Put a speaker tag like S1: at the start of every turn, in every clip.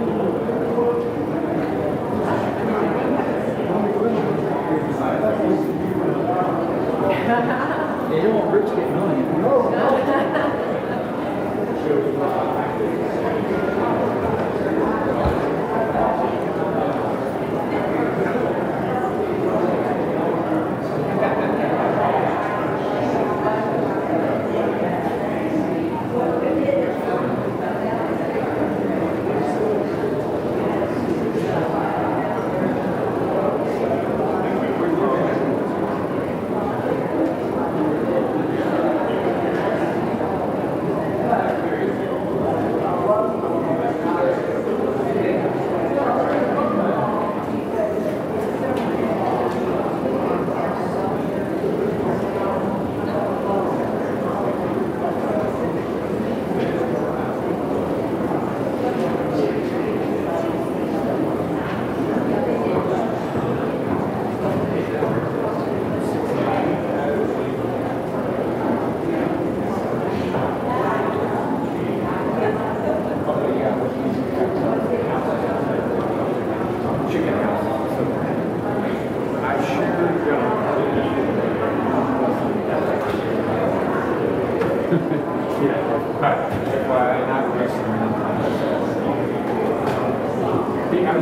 S1: You don't want Rich getting on you.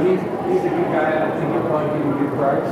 S1: He's a good guy. I think he'll probably give you a good price.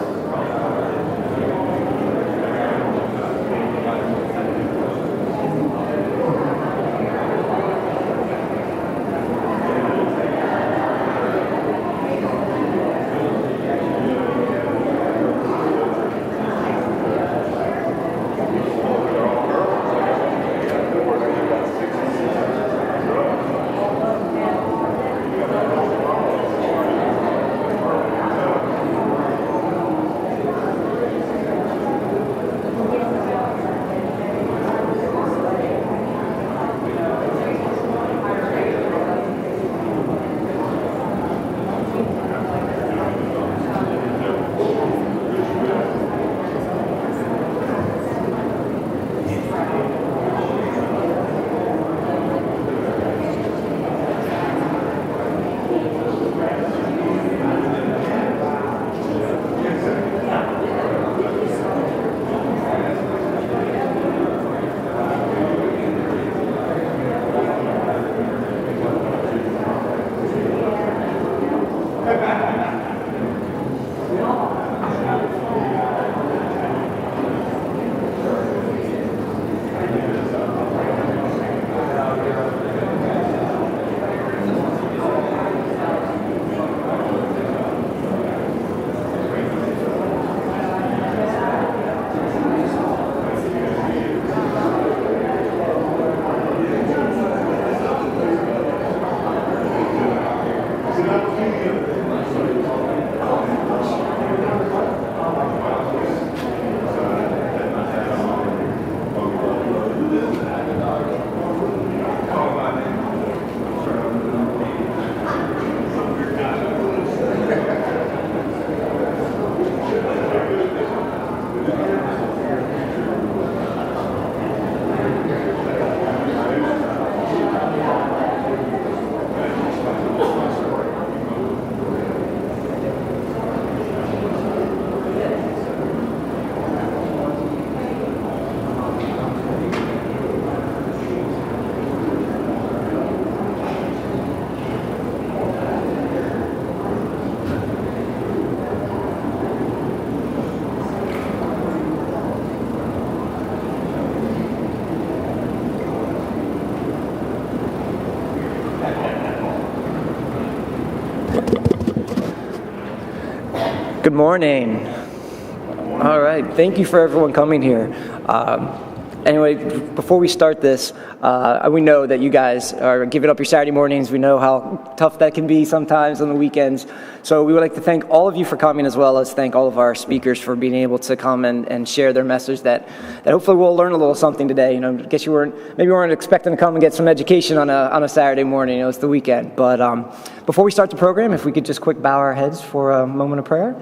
S2: Good morning. All right. Thank you for everyone coming here. Anyway, before we start this, we know that you guys are giving up your Saturday mornings. We know how tough that can be sometimes on the weekends. So we would like to thank all of you for coming, as well as thank all of our speakers for being able to come and share their message that hopefully we'll learn a little something today. You know, I guess you weren't expecting to come and get some education on a Saturday morning. You know, it's the weekend. But before we start the program, if we could just quick bow our heads for a moment of prayer.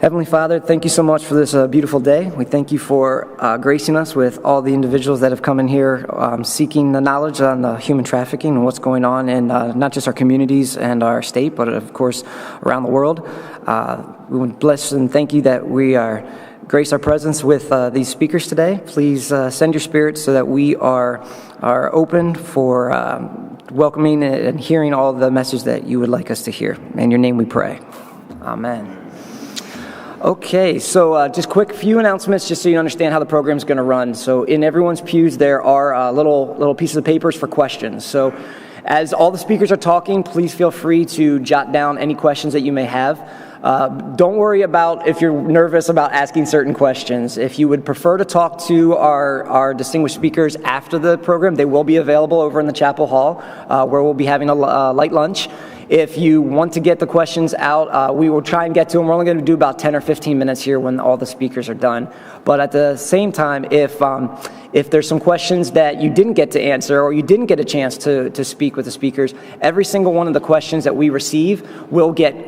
S2: Heavenly Father, thank you so much for this beautiful day. We thank you for gracing us with all the individuals that have come in here seeking the knowledge on the human trafficking and what's going on in not just our communities and our state, but of course around the world. We would bless and thank you that we are grace our presence with these speakers today. Please send your spirit so that we are open for welcoming and hearing all the message that you would like us to hear. In your name we pray. Amen. Okay, so just quick few announcements just so you understand how the program is going to run. So in everyone's pews there are little pieces of papers for questions. So as all the speakers are talking, please feel free to jot down any questions that you may have. Don't worry about if you're nervous about asking certain questions. If you would prefer to talk to our distinguished speakers after the program, they will be available over in the chapel hall where we'll be having a light lunch. If you want to get the questions out, we will try and get to them. We're only going to do about 10 or 15 minutes here when all the speakers are done. But at the same time, if there's some questions that you didn't get to answer or you didn't get a chance to speak with the speakers, every single one of the questions that we receive will get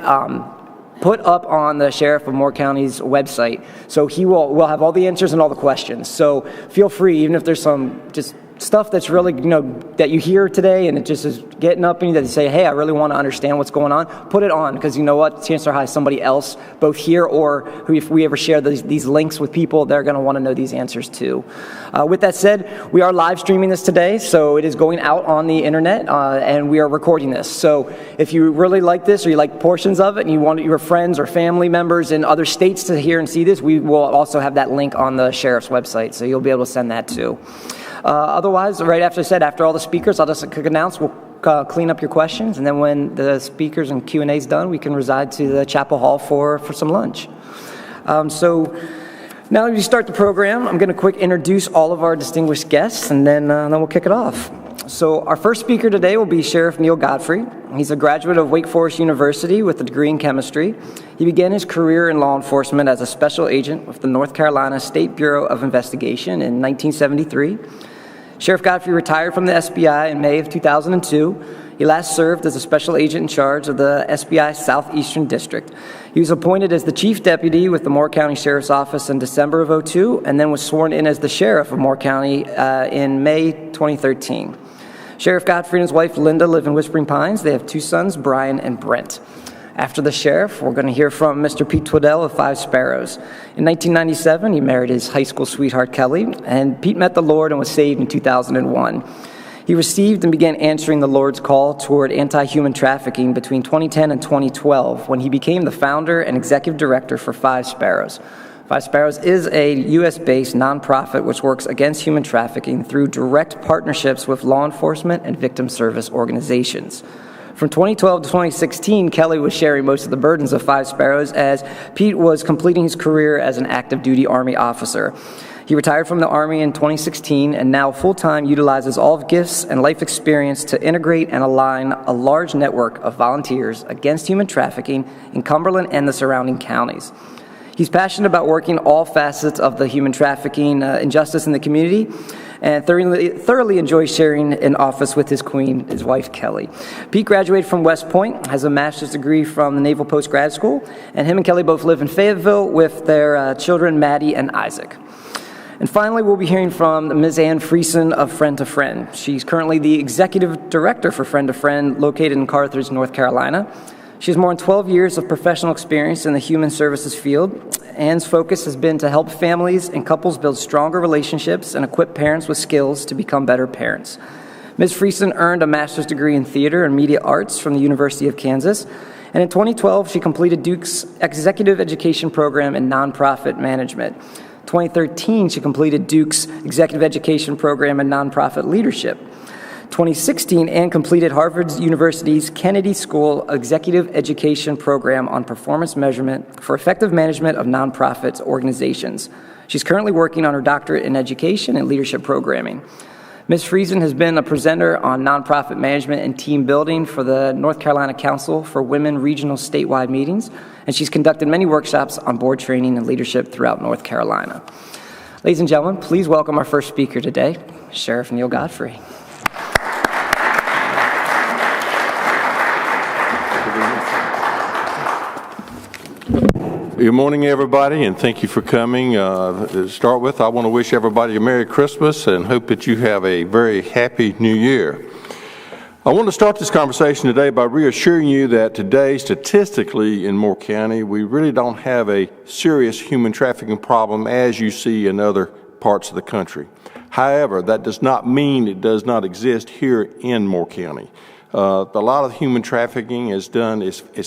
S2: put up on the Sheriff of Moore County's website. So we'll have all the answers and all the questions. So feel free, even if there's some just stuff that's really, that you hear today and it just is getting up in you that you say, hey, I really want to understand what's going on, put it on, because you know what, chances are high somebody else, both here or who, if we ever share these links with people, they're going to want to know these answers too. With that said, we are live streaming this today, so it is going out on the internet, and we are recording this. So if you really like this or you like portions of it and you want your friends or family members in other states to hear and see this, we will also have that link on the Sheriff's website, so you'll be able to send that too. Otherwise, right after I said, after all the speakers, I'll just quick announce, we'll clean up your questions, and then when the speakers and Q&A is done, we can reside to the chapel hall for some lunch. So now that we start the program, I'm going to quick introduce all of our distinguished guests, and then we'll kick it off. So our first speaker today will be Sheriff Neil Godfrey. He's a graduate of Wake Forest University with a degree in chemistry. He began his career in law enforcement as a special agent with the North Carolina State Bureau of Investigation in 1973. Sheriff Godfrey retired from the SBI in May of 2002. He last served as a special agent in charge of the SBI Southeastern District. He was appointed as the chief deputy with the Moore County Sheriff's Office in December of 2002, and then was sworn in as the sheriff of Moore County in May 2013. Sheriff Godfrey and his wife Linda live in Whispering Pines. They have two sons, Brian and Brent. After the sheriff, we're going to hear from Mr. Pete Twidell of Five Sparrows. In 1997, he married his high school sweetheart, Kelly, and Pete met the Lord and was saved in 2001. He received and began answering the Lord's call toward anti-human trafficking between 2010 and 2012 when he became the founder and executive director for Five Sparrows. Five Sparrows is a U.S.-based nonprofit which works against human trafficking through direct partnerships with law enforcement and victim service organizations. From 2012 to 2016, Kelly was sharing most of the burdens of Five Sparrows as Pete was completing his career as an active duty Army officer. He retired from the Army in 2016 and now full-time utilizes all of gifts and life experience to integrate and align a large network of volunteers against human trafficking in Cumberland and the surrounding counties. He's passionate about working all facets of the human trafficking injustice in the community and thoroughly enjoys sharing an office with his queen, his wife, Kelly. Pete graduated from West Point, has a master's degree from the Naval Postgrad School, and him and Kelly both live in Fayetteville with their children, Maddie and Isaac. And finally, we'll be hearing from Ms. Ann Friesen of Friend to Friend. She's currently the executive director for Friend to Friend, located in Carthage, North Carolina. She has more than 12 years of professional experience in the human services field. Ann's focus has been to help families and couples build stronger relationships and equip parents with skills to become better parents. Ms. Friesen earned a master's degree in theater and media arts from the University of Kansas, and in 2012, she completed Duke's executive education program in nonprofit management. 2013, she completed Duke's executive education program in nonprofit leadership. 2016, Ann completed Harvard University's Kennedy School Executive Education Program on Performance Measurement for Effective Management of Nonprofit Organizations. She's currently working on her doctorate in education and leadership programming. Ms. Friesen has been a presenter on nonprofit management and team building for the North Carolina Council for Women regional statewide meetings, and she's conducted many workshops on board training and leadership throughout North Carolina. Ladies and gentlemen, please welcome our first speaker today, Sheriff Neil Godfrey.
S3: Good morning, everybody, and thank you for coming. To start with, I want to wish everybody a Merry Christmas and hope that you have a very happy New Year. I want to start this conversation today by reassuring you that today, statistically in Moore County, we really don't have a serious human trafficking problem as you see in other parts of the country. However, that does not mean it does not exist here in Moore County. A lot of human trafficking is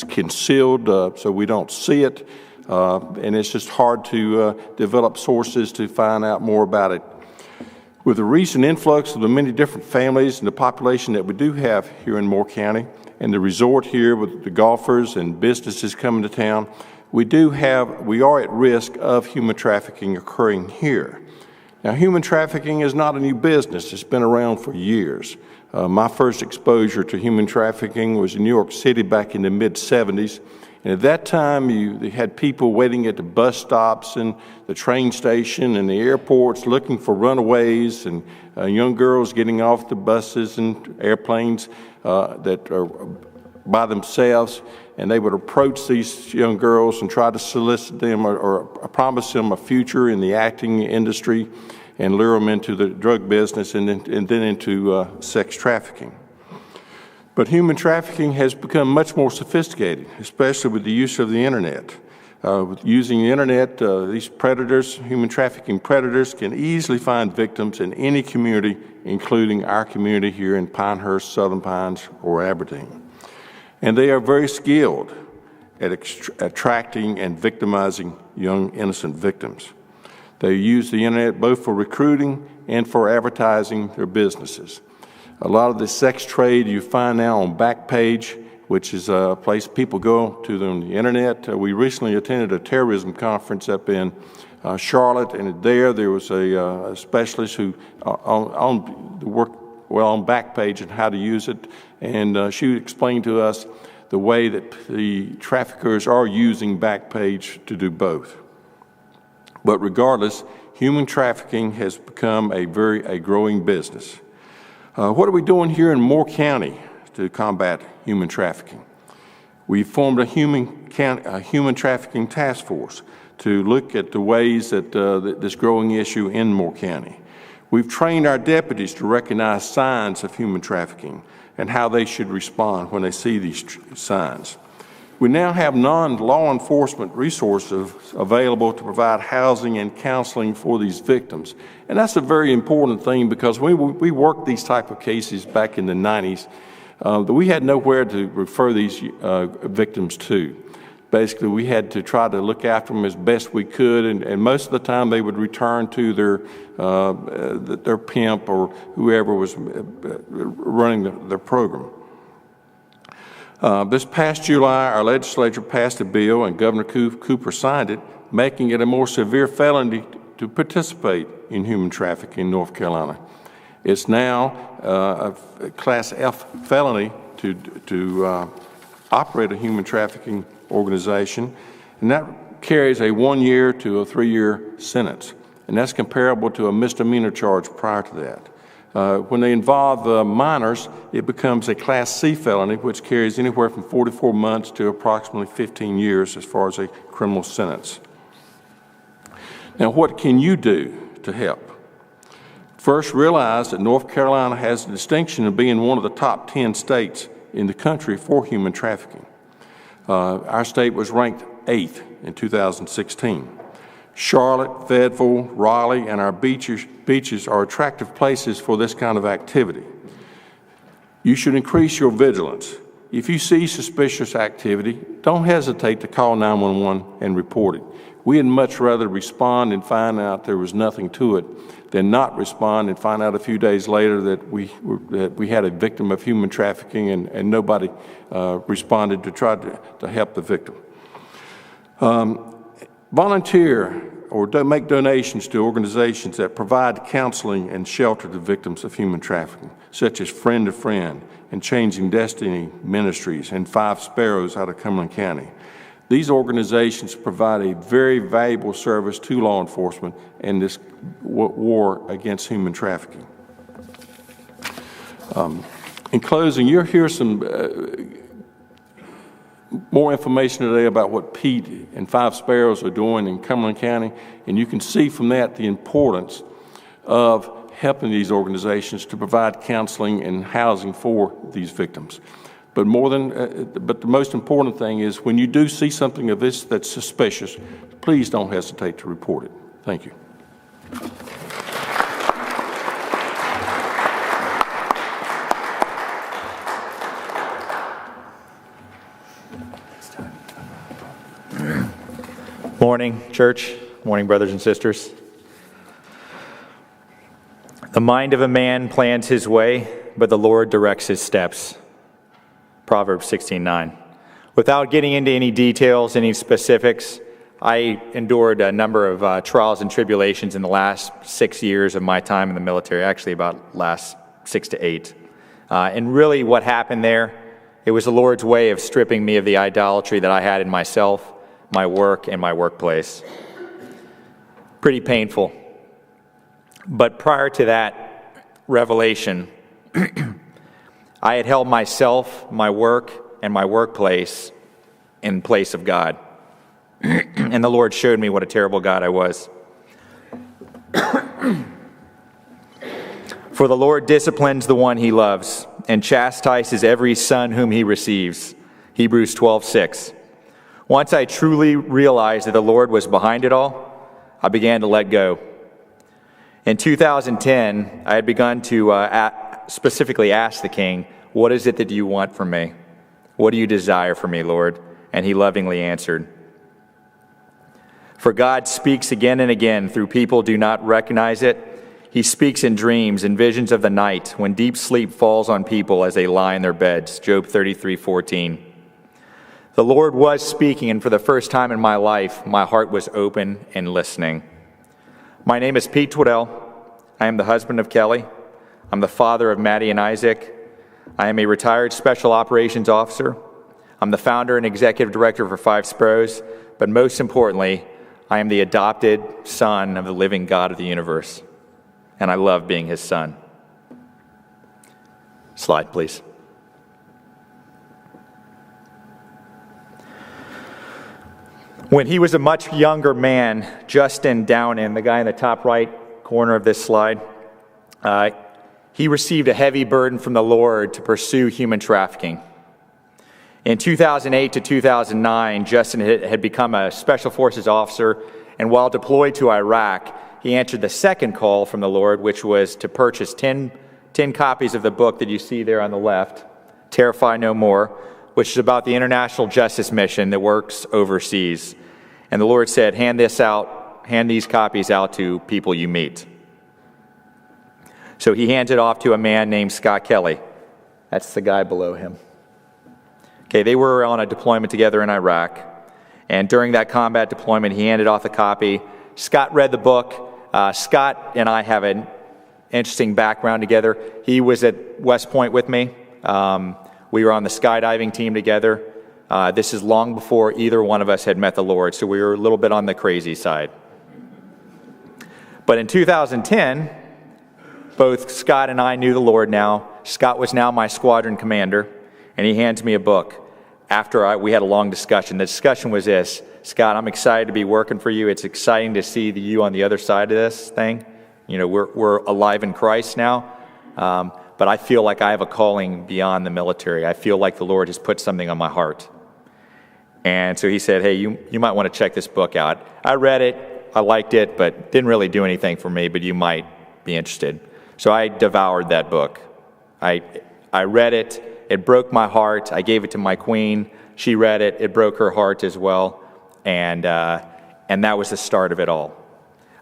S3: concealed, so we don't see it, and it's just hard to develop sources to find out more about it. With the recent influx of the many different families and the population that we do have here in Moore County, and the resort here with the golfers and businesses coming to town, we are at risk of human trafficking occurring here. Now, human trafficking is not a new business. It's been around for years. My first exposure to human trafficking was in New York City back in the mid-'70s. And at that time, you had people waiting at the bus stops and the train station and the airports looking for runaways, and young girls getting off the buses and airplanes that are by themselves. And they would approach these young girls and try to solicit them or promise them a future in the acting industry and lure them into the drug business and then into sex trafficking. But human trafficking has become much more sophisticated, especially with the use of the internet. Using the internet, these predators, human trafficking predators, can easily find victims in any community, including our community here in Pinehurst, Southern Pines, or Aberdeen. And they are very skilled at attracting and victimizing young, innocent victims. They use the internet both for recruiting and for advertising their businesses. A lot of the sex trade you find now on Backpage, which is a place people go to on the internet. We recently attended a terrorism conference up in Charlotte, and there was a specialist who worked on Backpage and how to use it, and she explained to us the way that the traffickers are using Backpage to do both. But regardless, human trafficking has become a growing business. What are we doing here in Moore County to combat human trafficking? We formed a human trafficking task force to look at the ways that this growing issue in Moore County. We've trained our deputies to recognize signs of human trafficking and how they should respond when they see these signs. We now have non-law enforcement resources available to provide housing and counseling for these victims. And that's a very important thing, because we worked these type of cases back in the 90s. We had nowhere to refer these victims to. Basically, we had to try to look after them as best we could, and most of the time they would return to their pimp or whoever was running their program. This past July, our legislature passed a bill, and Governor Cooper signed it, making it a more severe felony to participate in human trafficking in North Carolina. It's now a Class F felony to operate a human trafficking organization, and that carries a 1-year to a 3-year sentence, and that's comparable to a misdemeanor charge prior to that. When they involve minors, it becomes a Class C felony, which carries anywhere from 44 months to approximately 15 years as far as a criminal sentence. Now, what can you do to help? First, realize that North Carolina has the distinction of being one of the top 10 states in the country for human trafficking. Our state was ranked 8th in 2016. Charlotte, Fayetteville, Raleigh, and our beaches are attractive places for this kind of activity. You should increase your vigilance. If you see suspicious activity, don't hesitate to call 911 and report it. We'd much rather respond and find out there was nothing to it than not respond and find out a few days later that we had a victim of human trafficking and nobody responded to try to help the victim. Volunteer or make donations to organizations that provide counseling and shelter to victims of human trafficking, such as Friend to Friend and Changing Destiny Ministries and 5 Sparrows out of Cumberland County. These organizations provide a very valuable service to law enforcement in this war against human trafficking. In closing, you'll hear some more information today about what Pete and Five Sparrows are doing in Cumberland County, and you can see from that the importance of helping these organizations to provide counseling and housing for these victims. But the most important thing is when you do see something of this that's suspicious, please don't hesitate to report it. Thank you.
S4: Morning, church. Morning, brothers and sisters. The mind of a man plans his way, but the Lord directs his steps. Proverbs 16:9. Without getting into any details, any specifics, I endured a number of trials and tribulations in the last 6 years of my time in the military, actually about last 6 to 8. And really what happened there, it was the Lord's way of stripping me of the idolatry that I had in myself, my work, and my workplace. Pretty painful. But prior to that revelation, I had held myself, my work, and my workplace in place of God. And the Lord showed me what a terrible God I was. For the Lord disciplines the one he loves, and chastises every son whom he receives. Hebrews 12:6. Once I truly realized that the Lord was behind it all, I began to let go. In 2010, I had begun to specifically ask the king, "What is it that you want from me? What do you desire from me, Lord?" And he lovingly answered. For God speaks again and again through people do not recognize it. He speaks in dreams and visions of the night when deep sleep falls on people as they lie in their beds. Job 33:14. The Lord was speaking, and for the first time in my life, my heart was open and listening. My name is Pete Twidell. I am the husband of Kelly. I'm the father of Maddie and Isaac. I am a retired special operations officer. I'm the founder and executive director for Five Sparrows, but most importantly, I am the adopted son of the living God of the universe, and I love being his son. Slide, please. When he was a much younger man, Justin Downin, the guy in the top right corner of this slide, he received a heavy burden from the Lord to pursue human trafficking. In 2008 to 2009, Justin had become a Special Forces officer, and while deployed to Iraq, he answered the second call from the Lord, which was to purchase 10 copies of the book that you see there on the left, Terrify No More, which is about the international justice mission that works overseas. And the Lord said, hand these copies out to people you meet. So he hands it off to a man named Scott Kelly. That's the guy below him. Okay, they were on a deployment together in Iraq. And during that combat deployment, he handed off a copy. Scott read the book. Scott and I have an interesting background together. He was at West Point with me. We were on the skydiving team together. This is long before either one of us had met the Lord, so we were a little bit on the crazy side. But in 2010, both Scott and I knew the Lord now. Scott was now my squadron commander, and he hands me a book. After we had a long discussion, the discussion was this: Scott, I'm excited to be working for you. It's exciting to see you on the other side of this thing. You know, we're alive in Christ now. But I feel like I have a calling beyond the military. I feel like the Lord has put something on my heart. And so he said, hey, you might want to check this book out. I read it, I liked it, but didn't really do anything for me, but you might be interested. So I devoured that book. I read it, it broke my heart. I gave it to my queen. She read it, it broke her heart as well. And that was the start of it all.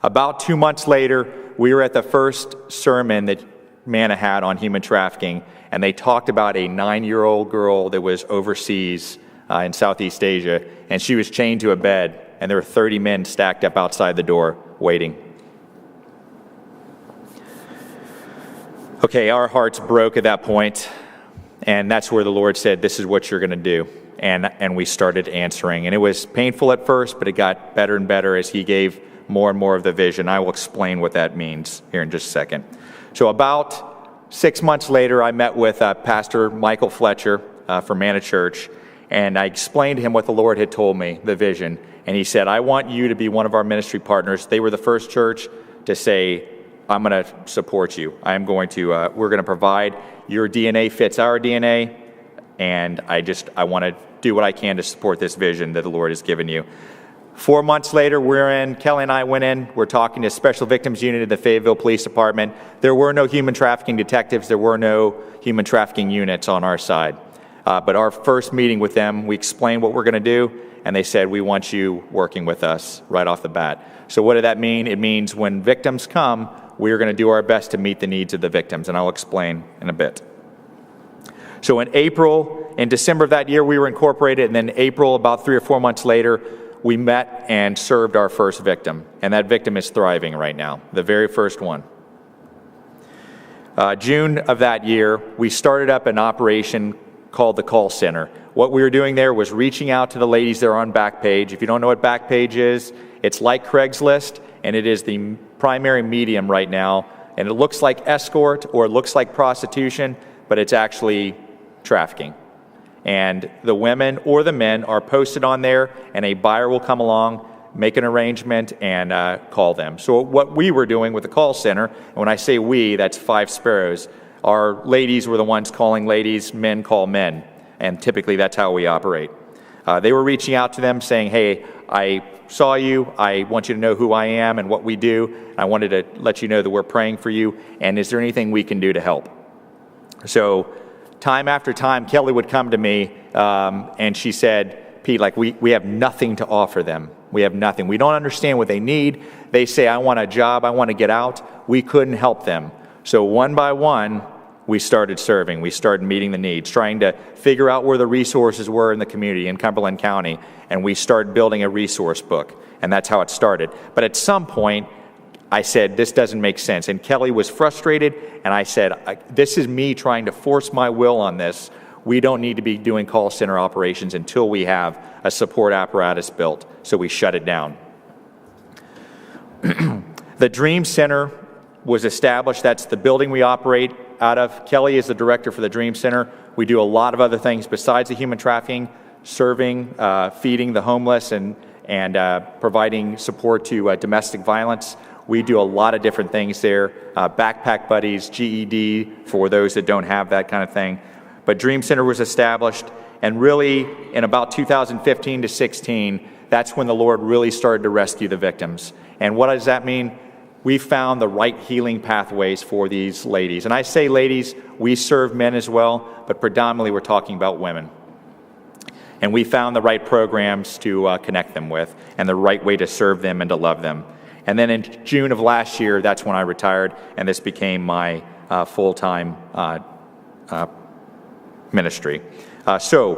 S4: About 2 months later, we were at the first sermon that Manna had on human trafficking, and they talked about a 9-year-old girl that was overseas in Southeast Asia, and she was chained to a bed, and there were 30 men stacked up outside the door waiting. Okay, our hearts broke at that point, and that's where the Lord said, this is what you're going to do. And we started answering, and it was painful at first, but it got better and better as he gave more and more of the vision. I will explain what that means here in just a second. So about 6 months later, I met with Pastor Michael Fletcher from Manna Church, and I explained to him what the Lord had told me, the vision. And he said, I want you to be one of our ministry partners. They were the first church to say, I'm going to support you. We're going to provide, your DNA fits our DNA, and I want to do what I can to support this vision that the Lord has given you. 4 months later, Kelly and I went in, we're talking to Special Victims Unit of the Fayetteville Police Department. There were no human trafficking detectives, there were no human trafficking units on our side. But our first meeting with them, we explained what we're going to do, and they said, we want you working with us right off the bat. So what did that mean? It means when victims come, we're going to do our best to meet the needs of the victims, and I'll explain in a bit. So in December of that year, we were incorporated, and then April, about 3 or 4 months later, we met and served our first victim, and that victim is thriving right now, the very first one. June of that year, we started up an operation called the Call Center. What we were doing there was reaching out to the ladies that are on Backpage. If you don't know what Backpage is, it's like Craigslist, and it is the primary medium right now, and it looks like escort or it looks like prostitution, but it's actually trafficking. And the women or the men are posted on there, and a buyer will come along, make an arrangement, and call them. So what we were doing with the call center, and when I say we, that's 5 Sparrows, our ladies were the ones calling ladies, men call men, and typically that's how we operate. They were reaching out to them saying, hey, I saw you, I want you to know who I am and what we do, I wanted to let you know that we're praying for you, and is there anything we can do to help? So time after time, Kelly would come to me, and she said, Pete, we have nothing to offer them. We have nothing. We don't understand what they need. They say, I want a job, I want to get out. We couldn't help them. So one by one, we started serving. We started meeting the needs, trying to figure out where the resources were in the community in Cumberland County, and we started building a resource book, and that's how it started. But at some point, I said, this doesn't make sense. And Kelly was frustrated, and I said, this is me trying to force my will on this. We don't need to be doing call center operations until we have a support apparatus built. So we shut it down. The Dream Center was established. That's the building we operate out of. Kelly is the director for the Dream Center. We do a lot of other things besides the human trafficking, serving, feeding the homeless, and providing support to domestic violence. We do a lot of different things there, backpack buddies, GED for those that don't have that kind of thing. But Dream Center was established, and really in about 2015 to 16, that's when the Lord really started to rescue the victims. And what does that mean? We found the right healing pathways for these ladies. And I say ladies, we serve men as well, but predominantly we're talking about women. And we found the right programs to connect them with, and the right way to serve them and to love them. And then in June of last year, that's when I retired, and this became my full-time ministry. So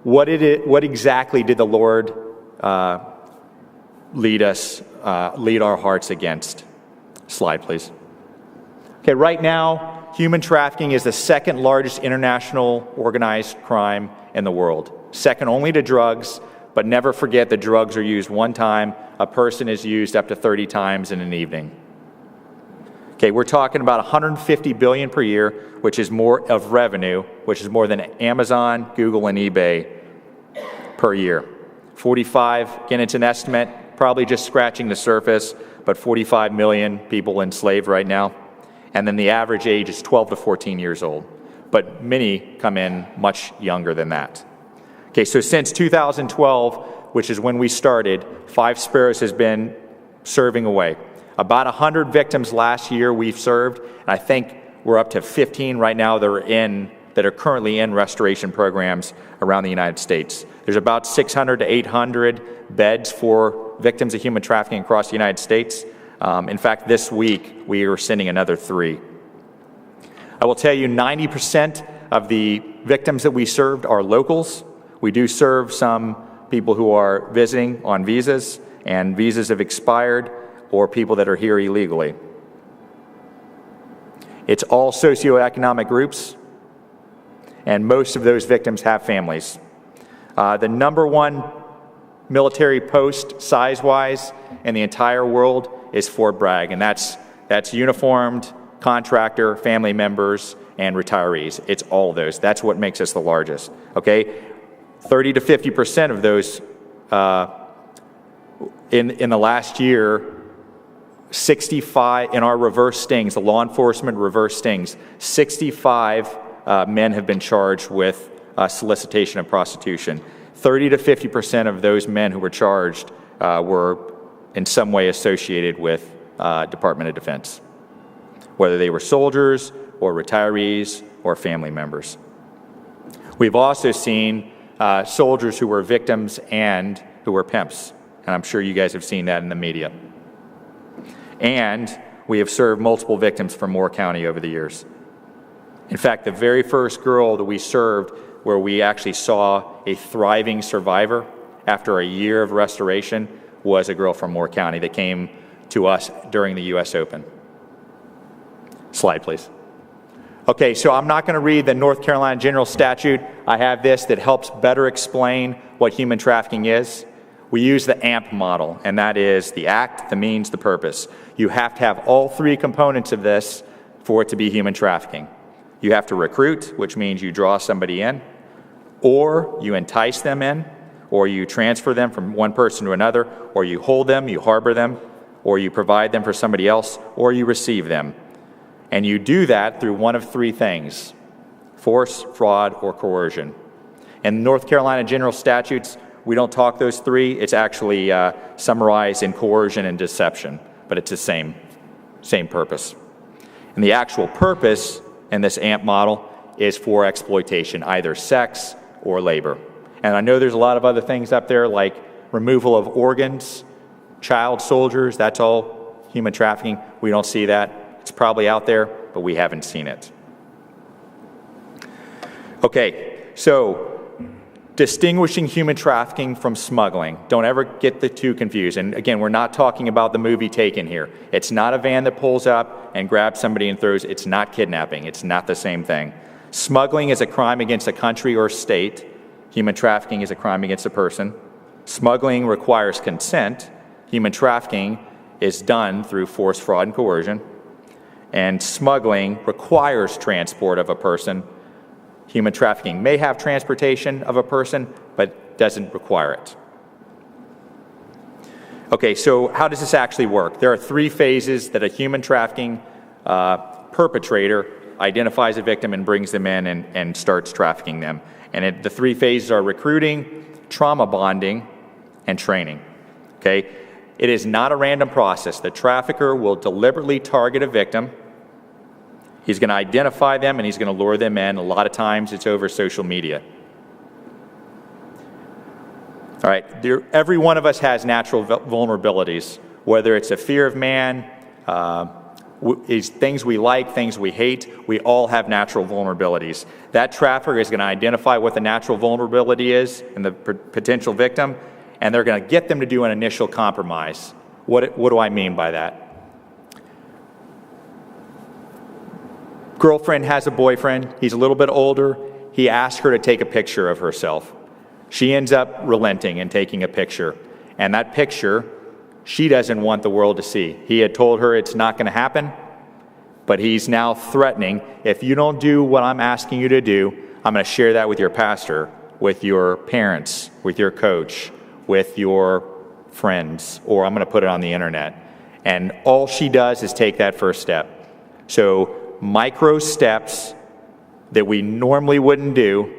S4: what exactly did the Lord lead our hearts against? Slide, please. Okay, right now, human trafficking is the second largest international organized crime in the world. Second only to drugs, but never forget that drugs are used one time. A person is used up to 30 times in an evening. Okay, we're talking about 150 billion per year, which is more of revenue, which is more than Amazon, Google, and eBay per year. 45, again, it's an estimate, probably just scratching the surface, but 45 million people enslaved right now. And then the average age is 12 to 14 years old. But many come in much younger than that. Okay, so since 2012, which is when we started, 5 Sparrows has been serving away. About 100 victims last year we've served, and I think we're up to 15 right now that are currently in restoration programs around the United States. There's about 600 to 800 beds for victims of human trafficking across the United States. In fact, this week we are sending another 3. I will tell you 90% of the victims that we served are locals. We do serve some people who are visiting on visas, and visas have expired, or people that are here illegally. It's all socioeconomic groups, and most of those victims have families. The number one military post size-wise in the entire world is Fort Bragg, and that's uniformed, contractor, family members, and retirees. It's all those. That's what makes us the largest, okay? 30 to 50% of those in the last year, 65 in our reverse stings, the law enforcement reverse stings, 65 men have been charged with solicitation of prostitution. 30 to 50% of those men who were charged were in some way associated with Department of Defense, whether they were soldiers or retirees or family members. We've also seen soldiers who were victims and who were pimps, and I'm sure you guys have seen that in the media. And we have served multiple victims from Moore County over the years. In fact, the very first girl that we served where we actually saw a thriving survivor after a year of restoration was a girl from Moore County that came to us during the U.S. Open. Slide, please. Okay, so I'm not going to read the North Carolina General Statute. I have this that helps better explain what human trafficking is. We use the AMP model, and that is the act, the means, the purpose. You have to have all three components of this for it to be human trafficking. You have to recruit, which means you draw somebody in, or you entice them in, or you transfer them from one person to another, or you hold them, you harbor them, or you provide them for somebody else, or you receive them. And you do that through one of three things: force, fraud, or coercion. In North Carolina General Statutes, we don't talk those three. It's actually summarized in coercion and deception, but it's the same purpose. And the actual purpose in this AMP model is for exploitation, either sex or labor. And I know there's a lot of other things up there like removal of organs, child soldiers, that's all human trafficking. We don't see that. It's probably out there, but we haven't seen it. Okay, so distinguishing human trafficking from smuggling. Don't ever get the two confused. And again, we're not talking about the movie Taken here. It's not a van that pulls up and grabs somebody and throws. It's not kidnapping. It's not the same thing. Smuggling is a crime against a country or state. Human trafficking is a crime against a person. Smuggling requires consent. Human trafficking is done through force, fraud, and coercion. And smuggling requires transport of a person. Human trafficking may have transportation of a person, but doesn't require it. Okay, so how does this actually work? There are three phases that a human trafficking perpetrator identifies a victim and brings them in and starts trafficking them. And the three phases are recruiting, trauma bonding, and training. Okay? It is not a random process. The trafficker will deliberately target a victim. He's going to identify them and he's going to lure them in. A lot of times it's over social media. All right, every one of us has natural vulnerabilities, whether it's a fear of man, is things we like, things we hate. We all have natural vulnerabilities. That trafficker is going to identify what the natural vulnerability is in the potential victim, and they're going to get them to do an initial compromise. What do I mean by that? Girlfriend has a boyfriend. He's a little bit older. He asks her to take a picture of herself. She ends up relenting and taking a picture. And that picture, she doesn't want the world to see. He had told her it's not going to happen, but he's now threatening, if you don't do what I'm asking you to do, I'm going to share that with your pastor, with your parents, with your coach, with your friends, or I'm going to put it on the internet. And all she does is take that first step. So micro steps that we normally wouldn't do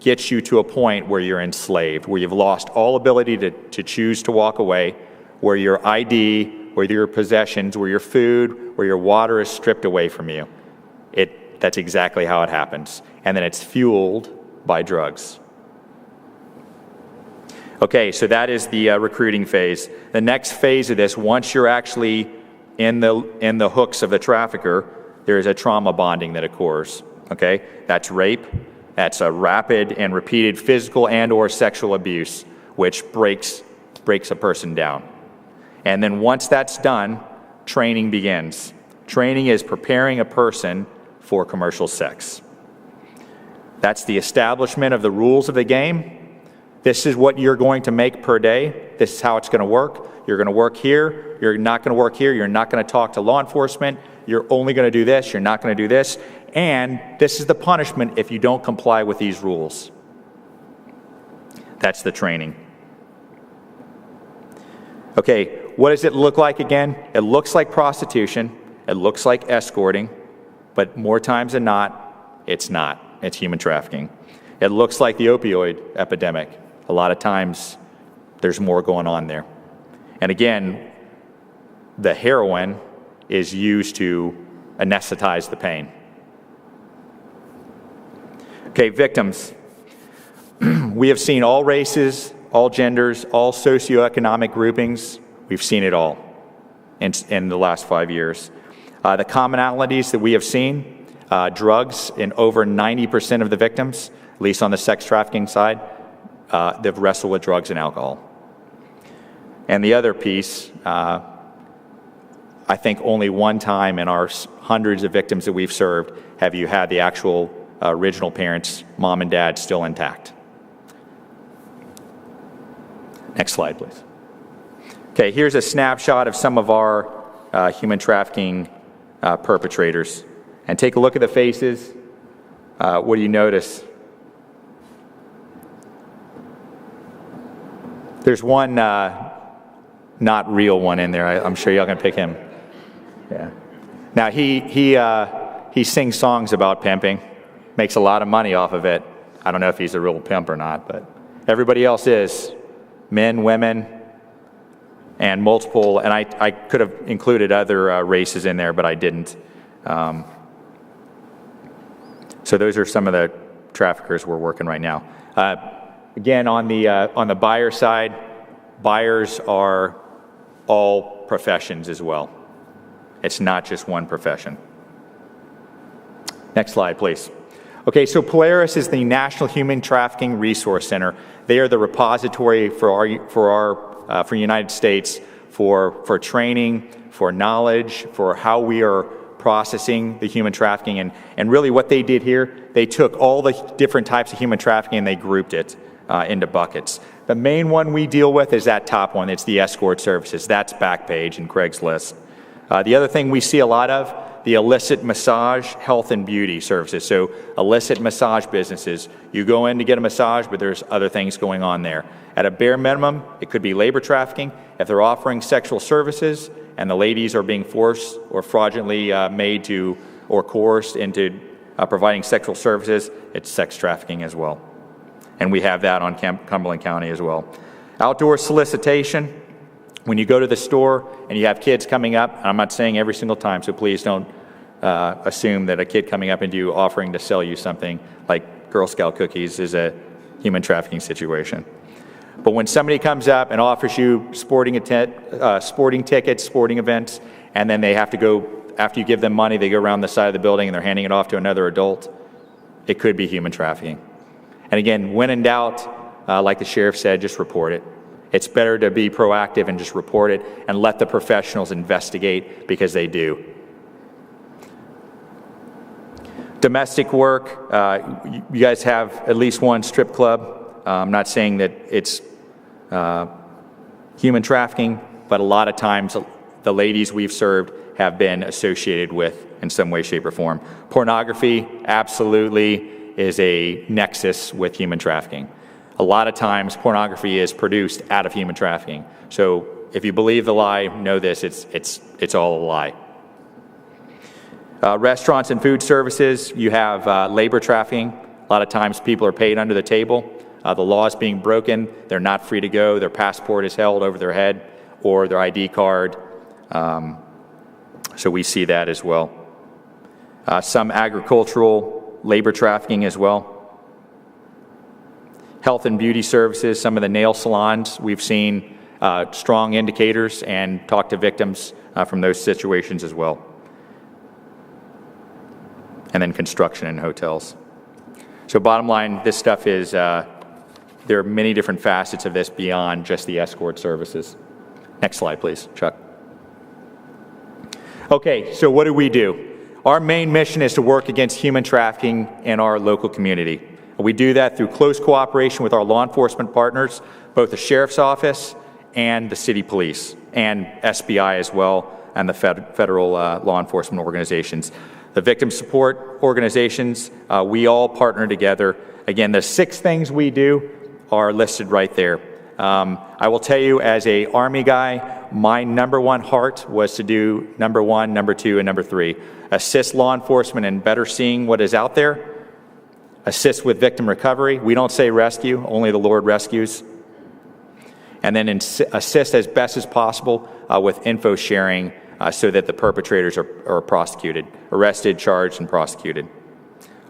S4: gets you to a point where you're enslaved, where you've lost all ability to choose to walk away, where your ID, where your possessions, where your food, where your water is stripped away from you. That's exactly how it happens. And then it's fueled by drugs. Okay, so that is the recruiting phase. The next phase of this, once you're actually in the hooks of the trafficker, there is a trauma bonding that occurs. Okay, that's rape. That's a rapid and repeated physical and or sexual abuse, which breaks a person down. And then once that's done, training begins. Training is preparing a person for commercial sex. That's the establishment of the rules of the game. This is what you're going to make per day. This is how it's going to work. You're going to work here. You're not going to work here. You're not going to talk to law enforcement. You're only going to do this. You're not going to do this. And this is the punishment if you don't comply with these rules. That's the training. Okay, what does it look like again? It looks like prostitution. It looks like escorting. But more times than not, it's not. It's human trafficking. It looks like the opioid epidemic. A lot of times, there's more going on there. And again, the heroin is used to anesthetize the pain. Okay, victims. We have seen all races, all genders, all socioeconomic groupings. We've seen it all in the last 5 years. The commonalities that we have seen, drugs in over 90% of the victims, at least on the sex trafficking side, they've wrestled with drugs and alcohol. And the other piece, I think only one time in our hundreds of victims that we've served have you had the actual original parents, mom and dad, still intact. Next slide, please. Okay, here's a snapshot of some of our human trafficking perpetrators. And take a look at the faces. What do you notice? There's one not real one in there. I'm sure y'all can pick him. Yeah. Now he sings songs about pimping, makes a lot of money off of it. I don't know if he's a real pimp or not, but everybody else is. Men, women, and multiple. And I could have included other races in there, but I didn't. So those are some of the traffickers we're working right now. Again, on the buyer side, buyers are all professions as well. It's not just one profession. Next slide, please. Okay, so Polaris is the National Human Trafficking Resource Center. They are the repository for United States for training, for knowledge, for how we are processing the human trafficking. And really what they did here, they took all the different types of human trafficking and they grouped it into buckets. The main one we deal with is that top one. It's the escort services. That's Backpage and Craigslist. The other thing we see a lot of, the illicit massage, health, and beauty services. So illicit massage businesses. You go in to get a massage, but there's other things going on there. At a bare minimum, it could be labor trafficking. If they're offering sexual services and the ladies are being forced or fraudulently made to or coerced into providing sexual services, it's sex trafficking as well. And we have that on Cumberland County as well. Outdoor solicitation. When you go to the store and you have kids coming up, and I'm not saying every single time, so please don't assume that a kid coming up and you offering to sell you something like Girl Scout cookies is a human trafficking situation. But when somebody comes up and offers you sporting tickets, sporting events, and then they have to go, after you give them money, they go around the side of the building and they're handing it off to another adult, it could be human trafficking. And again, when in doubt, like the sheriff said, just report it. It's better to be proactive and just report it and let the professionals investigate, because they do. Domestic work, you guys have at least one strip club. I'm not saying that it's human trafficking, but a lot of times the ladies we've served have been associated with in some way, shape, or form. Pornography absolutely is a nexus with human trafficking. A lot of times pornography is produced out of human trafficking. So if you believe the lie, know this, it's all a lie. Restaurants and food services, you have labor trafficking. A lot of times people are paid under the table. The law is being broken. They're not free to go. Their passport is held over their head or their ID card. So we see that as well. Some agricultural labor trafficking as well. Health and beauty services, some of the nail salons, we've seen strong indicators and talked to victims from those situations as well. And then construction and hotels. So bottom line, this stuff is, there are many different facets of this beyond just the escort services. Next slide, please, Chuck. Okay, so what do? Our main mission is to work against human trafficking in our local community. We do that through close cooperation with our law enforcement partners, both the Sheriff's Office and the City Police, and SBI as well, and the federal law enforcement organizations. The victim support organizations, we all partner together. Again, the 6 things we do are listed right there. I will tell you, as a Army guy, my number one heart was to do number 1, number 2, and number 3. Assist law enforcement in better seeing what is out there. Assist with victim recovery. We don't say rescue, only the Lord rescues. And then assist as best as possible with info sharing so that the perpetrators are prosecuted, arrested, charged, and prosecuted.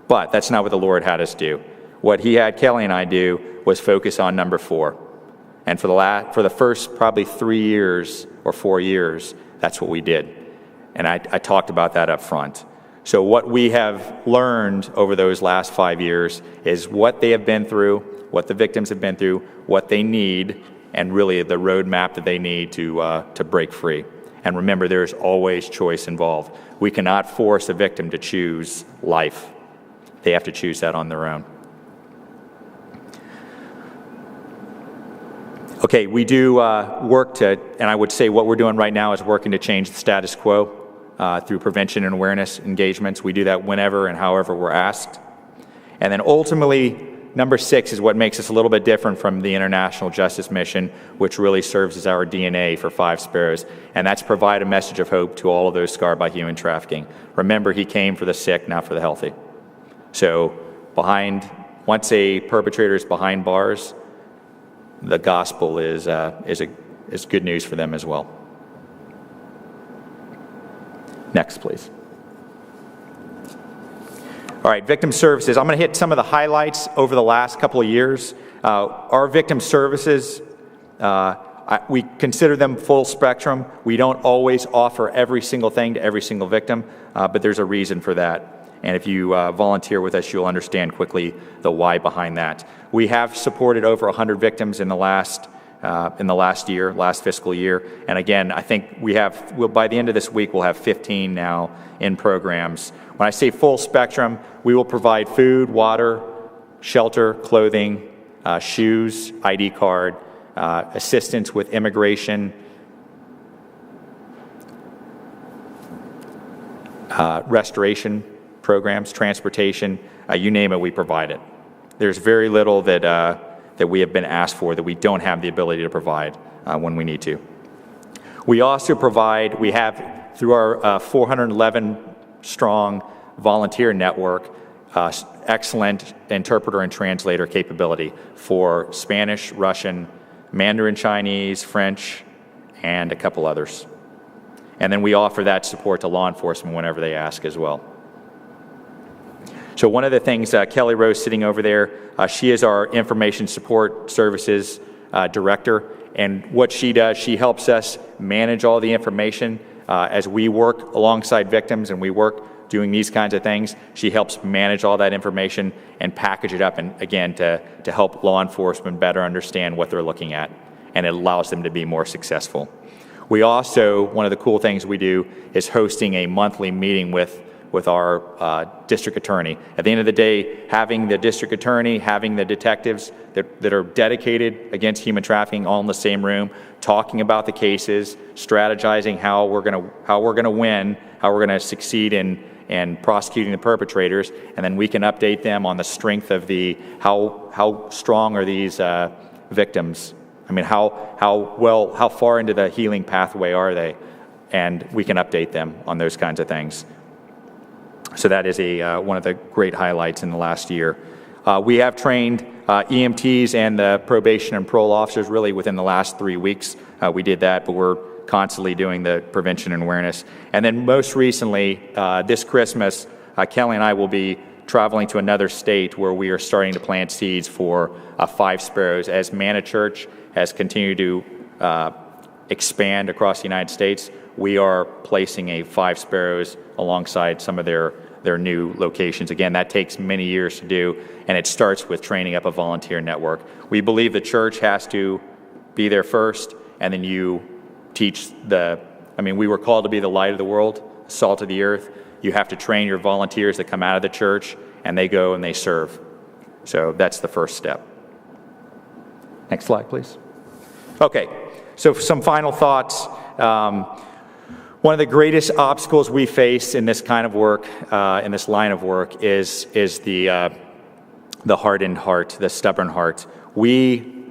S4: But that's not what the Lord had us do. What he had Kelly and I do was focus on number 4. And for the first probably 3 years or 4 years, that's what we did. And I talked about that up front. So what we have learned over those last 5 years is what they have been through, what the victims have been through, what they need, and really the roadmap that they need to break free. And remember, there's always choice involved. We cannot force a victim to choose life. They have to choose that on their own. Okay, we do work and I would say what we're doing right now is working to change the status quo through prevention and awareness engagements. We do that whenever and however we're asked. And then ultimately, number 6 is what makes us a little bit different from the International Justice Mission, which really serves as our DNA for 5 Sparrows, and that's provide a message of hope to all of those scarred by human trafficking. Remember, he came for the sick, not for the healthy. So once a perpetrator is behind bars, the gospel is good news for them as well. Next, please. All right, victim services. I'm going to hit some of the highlights over the last couple of years. Our victim services, we consider them full spectrum. We don't always offer every single thing to every single victim, but there's a reason for that. And if you volunteer with us, you'll understand quickly the why behind that. We have supported over 100 victims in the last fiscal year. And again, I think by the end of this week, we'll have 15 now in programs. When I say full spectrum, we will provide food, water, shelter, clothing, shoes, ID card, assistance with immigration, restoration programs, transportation, you name it, we provide it. There's very little that we have been asked for that we don't have the ability to provide when we need to. We also we have through our 411 strong volunteer network, excellent interpreter and translator capability for Spanish, Russian, Mandarin Chinese, French, and a couple others. And then we offer that support to law enforcement whenever they ask as well. So one of the things, Kelly Rose sitting over there, she is our information support services director. And what she does, she helps us manage all the information as we work alongside victims and we work doing these kinds of things. She helps manage all that information and package it up, and again, to help law enforcement better understand what they're looking at, and it allows them to be more successful. We also, one of the cool things we do is hosting a monthly meeting with our district attorney. At the end of the day, having the district attorney, having the detectives that are dedicated against human trafficking all in the same room, talking about the cases, strategizing how we're gonna win, how we're gonna succeed in prosecuting the perpetrators, and then we can update them on the strength of how strong are these victims. I mean, how far into the healing pathway are they? And we can update them on those kinds of things. So that is one of the great highlights in the last year. We have trained EMTs and the probation and parole officers really within the last 3 weeks. We did that, but we're constantly doing the prevention and awareness. And then most recently, this Christmas, Kelly and I will be traveling to another state where we are starting to plant seeds for 5 Sparrows. As Manna Church has continued to expand across the United States, we are placing a 5 Sparrows alongside some of their new locations. Again, that takes many years to do, and it starts with training up a volunteer network. We believe the church has to be there first, and then you teach we were called to be the light of the world, salt of the earth. You have to train your volunteers that come out of the church, and they go and they serve. So that's the first step. Next slide, please. Okay, so some final thoughts. One of the greatest obstacles we face in this kind of work, in this line of work, is the the hardened heart, the stubborn heart.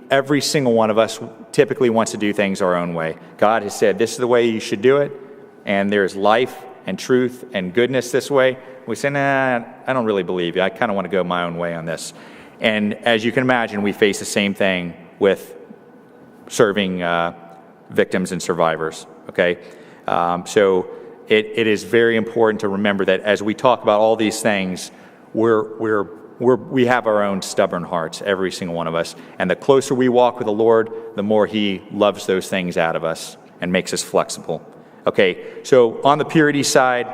S4: Every single one of us typically wants to do things our own way. God has said, this is the way you should do it, and there's life and truth and goodness this way. We say, nah, I don't really believe you. I kind of want to go my own way on this. And as you can imagine, we face the same thing with serving victims and survivors, okay? So it is very important to remember that as we talk about all these things, we have our own stubborn hearts, every single one of us. And the closer we walk with the Lord, the more He loves those things out of us and makes us flexible. Okay, so on the purity side,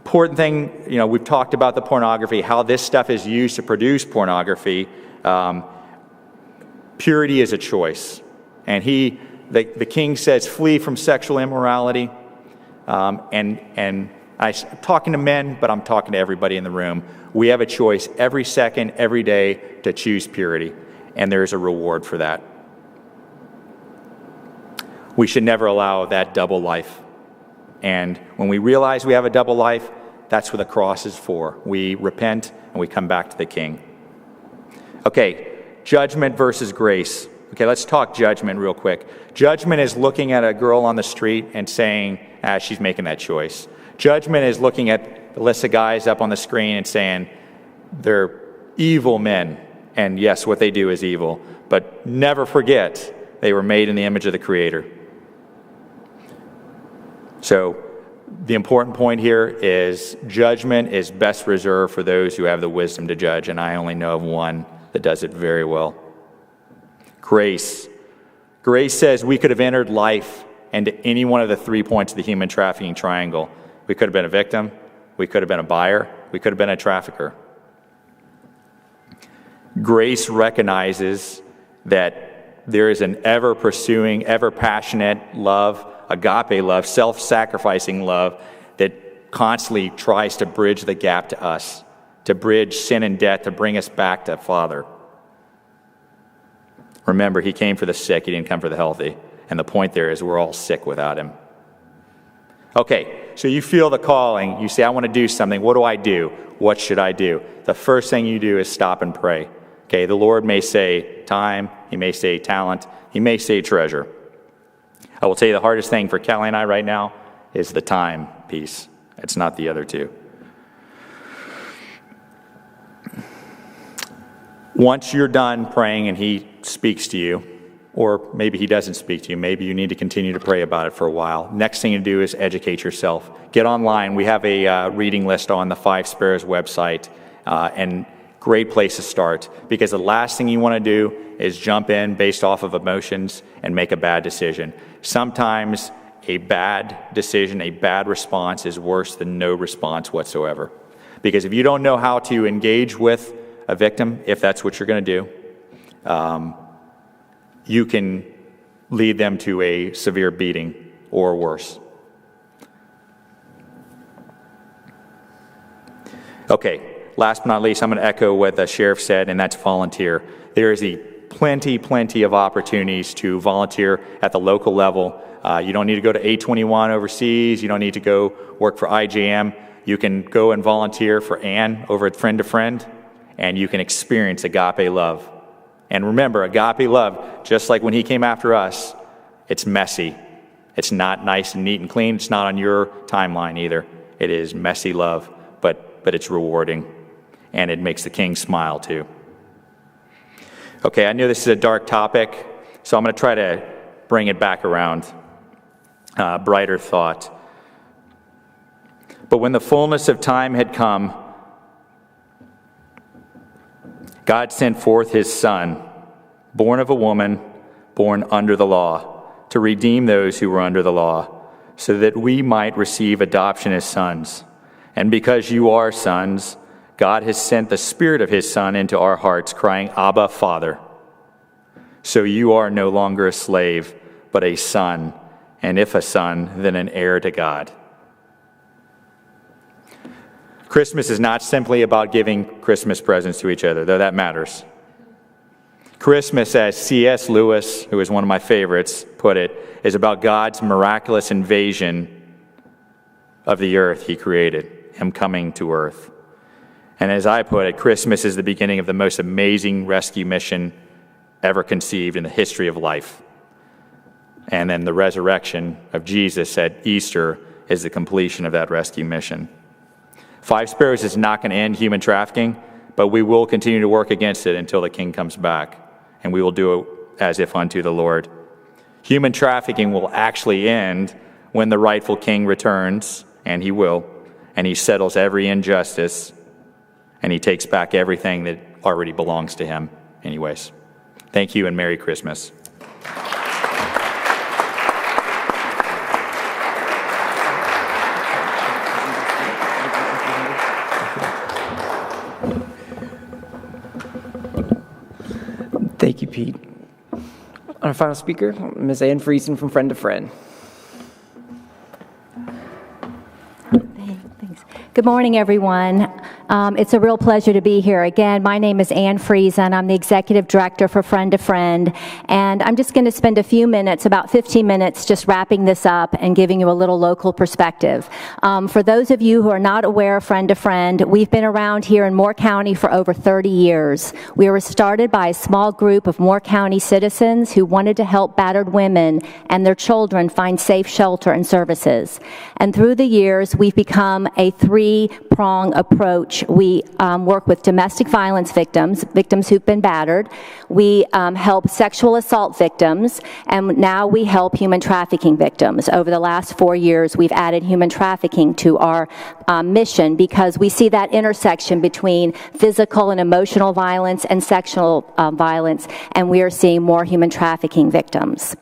S4: important thing, we've talked about the pornography, how this stuff is used to produce pornography. Purity is a choice. And the king says, flee from sexual immorality. And I'm talking to men, but I'm talking to everybody in the room. We have a choice every second, every day to choose purity. And there's a reward for that. We should never allow that double life. And when we realize we have a double life, that's what the cross is for. We repent and we come back to the King. Okay, judgment versus grace. Okay, let's talk judgment real quick. Judgment is looking at a girl on the street and saying, she's making that choice. Judgment is looking at the list of guys up on the screen and saying, they're evil men. And yes, what they do is evil. But never forget, they were made in the image of the Creator. So the important point here is judgment is best reserved for those who have the wisdom to judge, and I only know of one that does it very well. Grace. Grace says we could have entered life into any one of the 3 points of the human trafficking triangle. We could have been a victim, we could have been a buyer, we could have been a trafficker. Grace recognizes that there is an ever-pursuing, ever-passionate love, agape love, self-sacrificing love that constantly tries to bridge the gap to us, to bridge sin and death, to bring us back to Father. Remember, He came for the sick, He didn't come for the healthy. And the point there is we're all sick without Him. Okay, so you feel the calling. You say, I want to do something. What do I do? What should I do? The first thing you do is stop and pray. Okay, the Lord may say time, He may say talent, He may say treasure. I will tell you the hardest thing for Kelly and I right now is the time piece. It's not the other two. Once you're done praying and He speaks to you, or maybe He doesn't speak to you, maybe you need to continue to pray about it for a while. Next thing to do is educate yourself. Get online. We have a reading list on the 5 Sparrows website, and great place to start, because the last thing you want to do is jump in based off of emotions and make a bad decision. Sometimes a bad decision, a bad response is worse than no response whatsoever. Because if you don't know how to engage with a victim, if that's what you're going to do, you can lead them to a severe beating or worse. Okay, last but not least, I'm going to echo what the sheriff said, and that's volunteer. There is plenty of opportunities to volunteer at the local level. You don't need to go to 821 overseas. You don't need to go work for IJM. You can go and volunteer for Ann over at Friend to Friend, and you can experience agape love. And remember, agape love, just like when He came after us, it's messy. It's not nice and neat and clean. It's not on your timeline either. It is messy love, but it's rewarding, and it makes the King smile too. Okay, I know this is a dark topic, so I'm going to try to bring it back around. Brighter thought. But when the fullness of time had come, God sent forth His Son, born of a woman, born under the law, to redeem those who were under the law, so that we might receive adoption as sons. And because you are sons, God has sent the Spirit of His Son into our hearts, crying, Abba, Father. So you are no longer a slave, but a son, and if a son, then an heir to God. Christmas is not simply about giving Christmas presents to each other, though that matters. Christmas, as C.S. Lewis, who is one of my favorites, put it, is about God's miraculous invasion of the earth He created, Him coming to earth. And as I put it, Christmas is the beginning of the most amazing rescue mission ever conceived in the history of life. And then the resurrection of Jesus at Easter is the completion of that rescue mission. Five Sparrows is not going to end human trafficking, but we will continue to work against it until the King comes back, and we will do it as if unto the Lord. Human trafficking will actually end when the rightful King returns, and he will, and he settles every injustice, and he takes back everything that already belongs to him anyways. Thank you, and Merry Christmas.
S2: Thank you, Pete. Our final speaker, Ms. Ann Friesen from Friend to Friend.
S5: Thanks. Good morning, everyone. It's a real pleasure to be here. Again, my name is Ann Friesen. I'm the Executive Director for Friend to Friend, and I'm just going to spend a few minutes, about 15 minutes, just wrapping this up and giving you a little local perspective. For those of you who are not aware of Friend to Friend, we've been around here in Moore County for over 30 years. We were started by a small group of Moore County citizens who wanted to help battered women and their children find safe shelter and services. And through the years, we've become a three-prong approach. We work with domestic violence victims who've been battered. We help sexual assault victims, and now we help human trafficking victims. Over the last 4 years, we've added human trafficking to our mission because we see that intersection between physical and emotional violence and sexual violence, and we are seeing more human trafficking victims.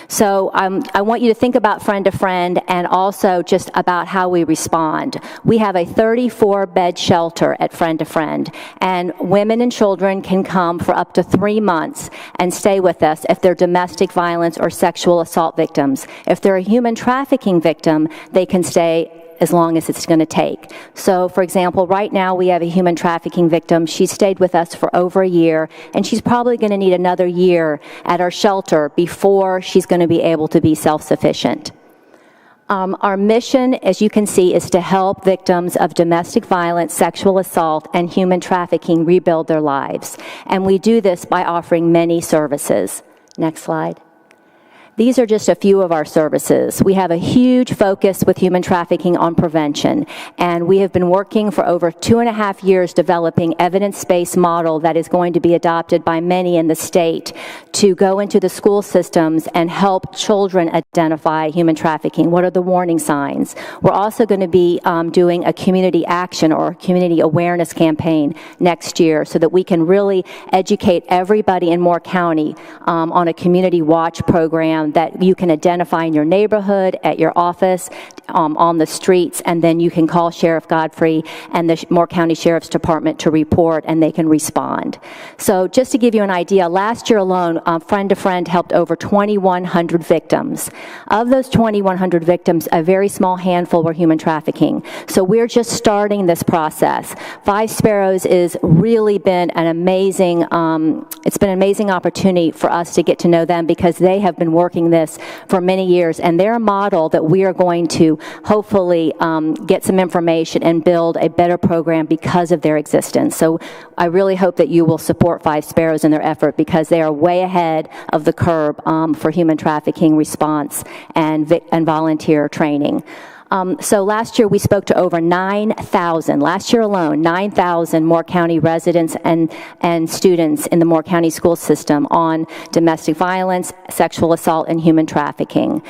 S5: So I want you to think about Friend to Friend and also just about how we respond. We have a 34-bed shelter at Friend to Friend, and women and children can come for up to 3 months and stay with us if they're domestic violence or sexual assault victims. If they're a human trafficking victim, they can stay as long as it's going to take. So, for example, right now we have a human trafficking victim. She stayed with us for over a year, and she's probably going to need another year at our shelter before she's going to be able to be self-sufficient. Our mission, as you can see, is to help victims of domestic violence, sexual assault, and human trafficking rebuild their lives. And we do this by offering many services. Next slide. These are just a few of our services. We have a huge focus with human trafficking on prevention, and we have been working for over 2.5 years developing evidence-based model that is going to be adopted by many in the state to go into the school systems and help children identify human trafficking. What are the warning signs? We're also going to be doing a community action or community awareness campaign next year so that we can really educate everybody in Moore County on a community watch program that you can identify in your neighborhood, at your office, on the streets, and then you can call Sheriff Godfrey and the Moore County Sheriff's Department to report, and they can respond. So just to give you an idea, last year alone, Friend to Friend helped over 2,100 victims. Of those 2,100 victims, a very small handful were human trafficking. So we're just starting this process. Five Sparrows has really been an amazing, it's been an amazing opportunity for us to get to know them because they have been working this for many years, and they're a model that we are going to hopefully get some information and build a better program because of their existence. So I really hope that you will support Five Sparrows in their effort because they are way ahead of the curve for human trafficking response and volunteer training. So last year we spoke to over 9,000, last year alone, 9,000 Moore County residents and students in the Moore County school system on domestic violence, sexual assault, and human trafficking.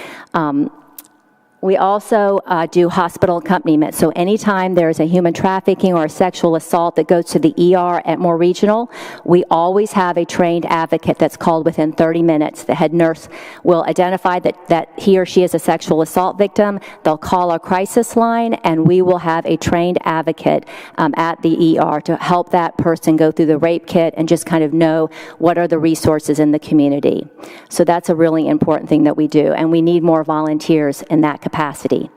S5: We also do hospital accompaniment. So anytime there's a human trafficking or a sexual assault that goes to the ER at Moore Regional, we always have a trained advocate that's called within 30 minutes. The head nurse will identify that he or she is a sexual assault victim. They'll call our crisis line, and we will have a trained advocate at the ER to help that person go through the rape kit and just kind of know what are the resources in the community. So that's a really important thing that we do, and we need more volunteers in that capacity.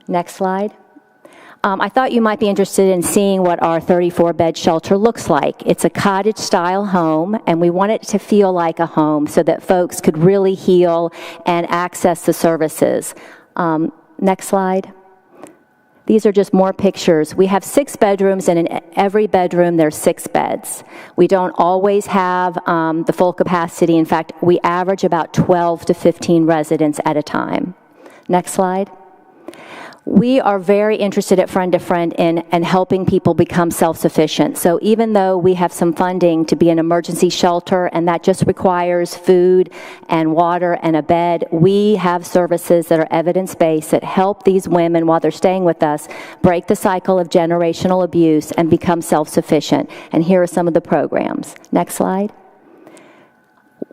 S5: Next slide. I thought you might be interested in seeing what our 34-bed shelter looks like. It's a cottage-style home, and we want it to feel like a home so that folks could really heal and access the services. Next slide. These are just more pictures. We have 6 bedrooms, and in every bedroom there's 6 beds. We don't always have the full capacity. In fact, we average about 12 to 15 residents at a time. Next slide. We are very interested at Friend to Friend in helping people become self-sufficient. So even though we have some funding to be an emergency shelter, and that just requires food and water and a bed, we have services that are evidence-based that help these women, while they're staying with us, break the cycle of generational abuse and become self-sufficient. And here are some of the programs. Next slide.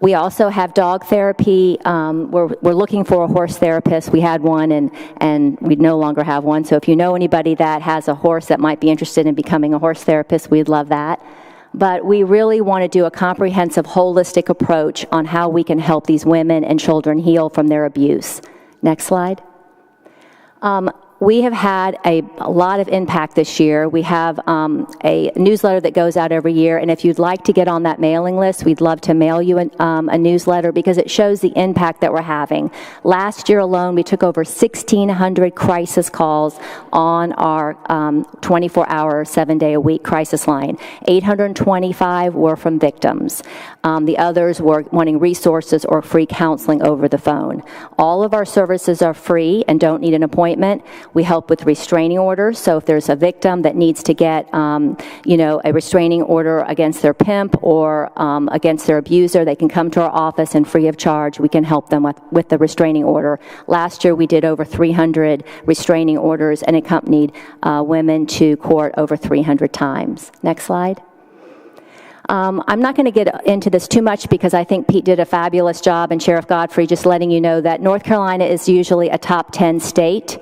S5: We also have dog therapy. We're looking for a horse therapist. We had one, and we no longer have one. So if you know anybody that has a horse that might be interested in becoming a horse therapist, we'd love that. But we really want to do a comprehensive, holistic approach on how we can help these women and children heal from their abuse. Next slide. We have had a lot of impact this year. We have a newsletter that goes out every year, and if you'd like to get on that mailing list, we'd love to mail you a newsletter because it shows the impact that we're having. Last year alone, we took over 1,600 crisis calls on our 24-hour, 7-day-a-week crisis line. 825 were from victims. The others were wanting resources or free counseling over the phone. All of our services are free and don't need an appointment. We help with restraining orders. So if there's a victim that needs to get, a restraining order against their pimp or against their abuser, they can come to our office and free of charge. We can help them with the restraining order. Last year we did over 300 restraining orders and accompanied women to court over 300 times. Next slide. I'm not going to get into this too much because I think Pete did a fabulous job, and Sheriff Godfrey, just letting you know that North Carolina is usually a top 10 state.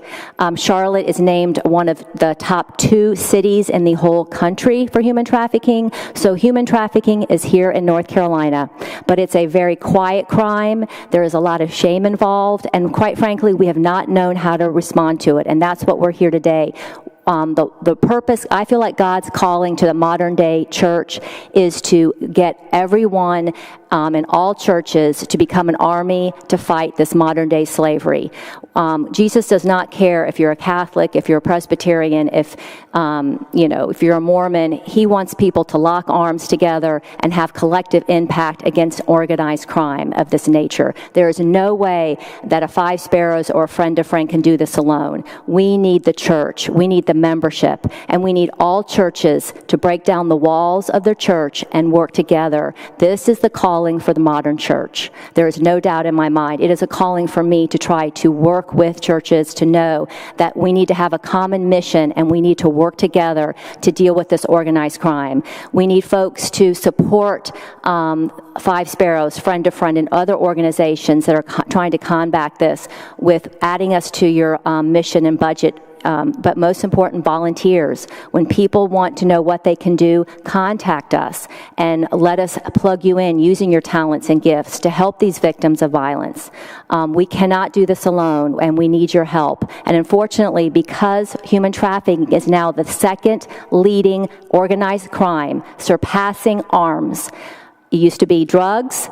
S5: Charlotte is named one of the top 2 cities in the whole country for human trafficking. So human trafficking is here in North Carolina, but it's a very quiet crime. There is a lot of shame involved, and quite frankly, we have not known how to respond to it, and that's what we're here today. The purpose, I feel like God's calling to the modern day church is to get everyone in all churches to become an army to fight this modern day slavery. Jesus does not care if you're a Catholic, if you're a Presbyterian, if you're a Mormon. He wants people to lock arms together and have collective impact against organized crime of this nature. There is no way that a Five Sparrows or a Friend to Friend can do this alone. We need the church. We need the membership, and we need all churches to break down the walls of their church and work together. This is the calling for the modern church. There is no doubt in my mind. It is a calling for me to try to work with churches to know that we need to have a common mission and we need to work together to deal with this organized crime. We need folks to support Five Sparrows, Friend to Friend, and other organizations that are trying to combat this with adding us to your mission and budget. But most important, volunteers. When people want to know what they can do, contact us and let us plug you in using your talents and gifts to help these victims of violence. We cannot do this alone, and we need your help. And unfortunately, because human trafficking is now the second leading organized crime, surpassing arms. It used to be drugs,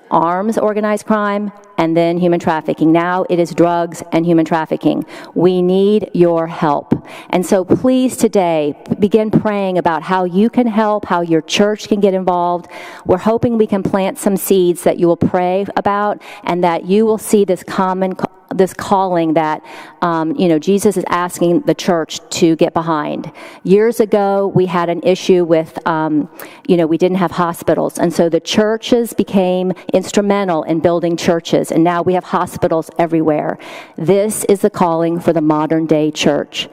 S5: arms, organized crime, and then human trafficking. Now it is drugs and human trafficking. We need your help. And so please today begin praying about how you can help, how your church can get involved. We're hoping we can plant some seeds that you will pray about and that you will see this calling that, Jesus is asking the church to get behind. Years ago, we had an issue with, we didn't have hospitals. And so the churches became instrumental in building churches. And now we have hospitals everywhere. This is the calling for the modern day church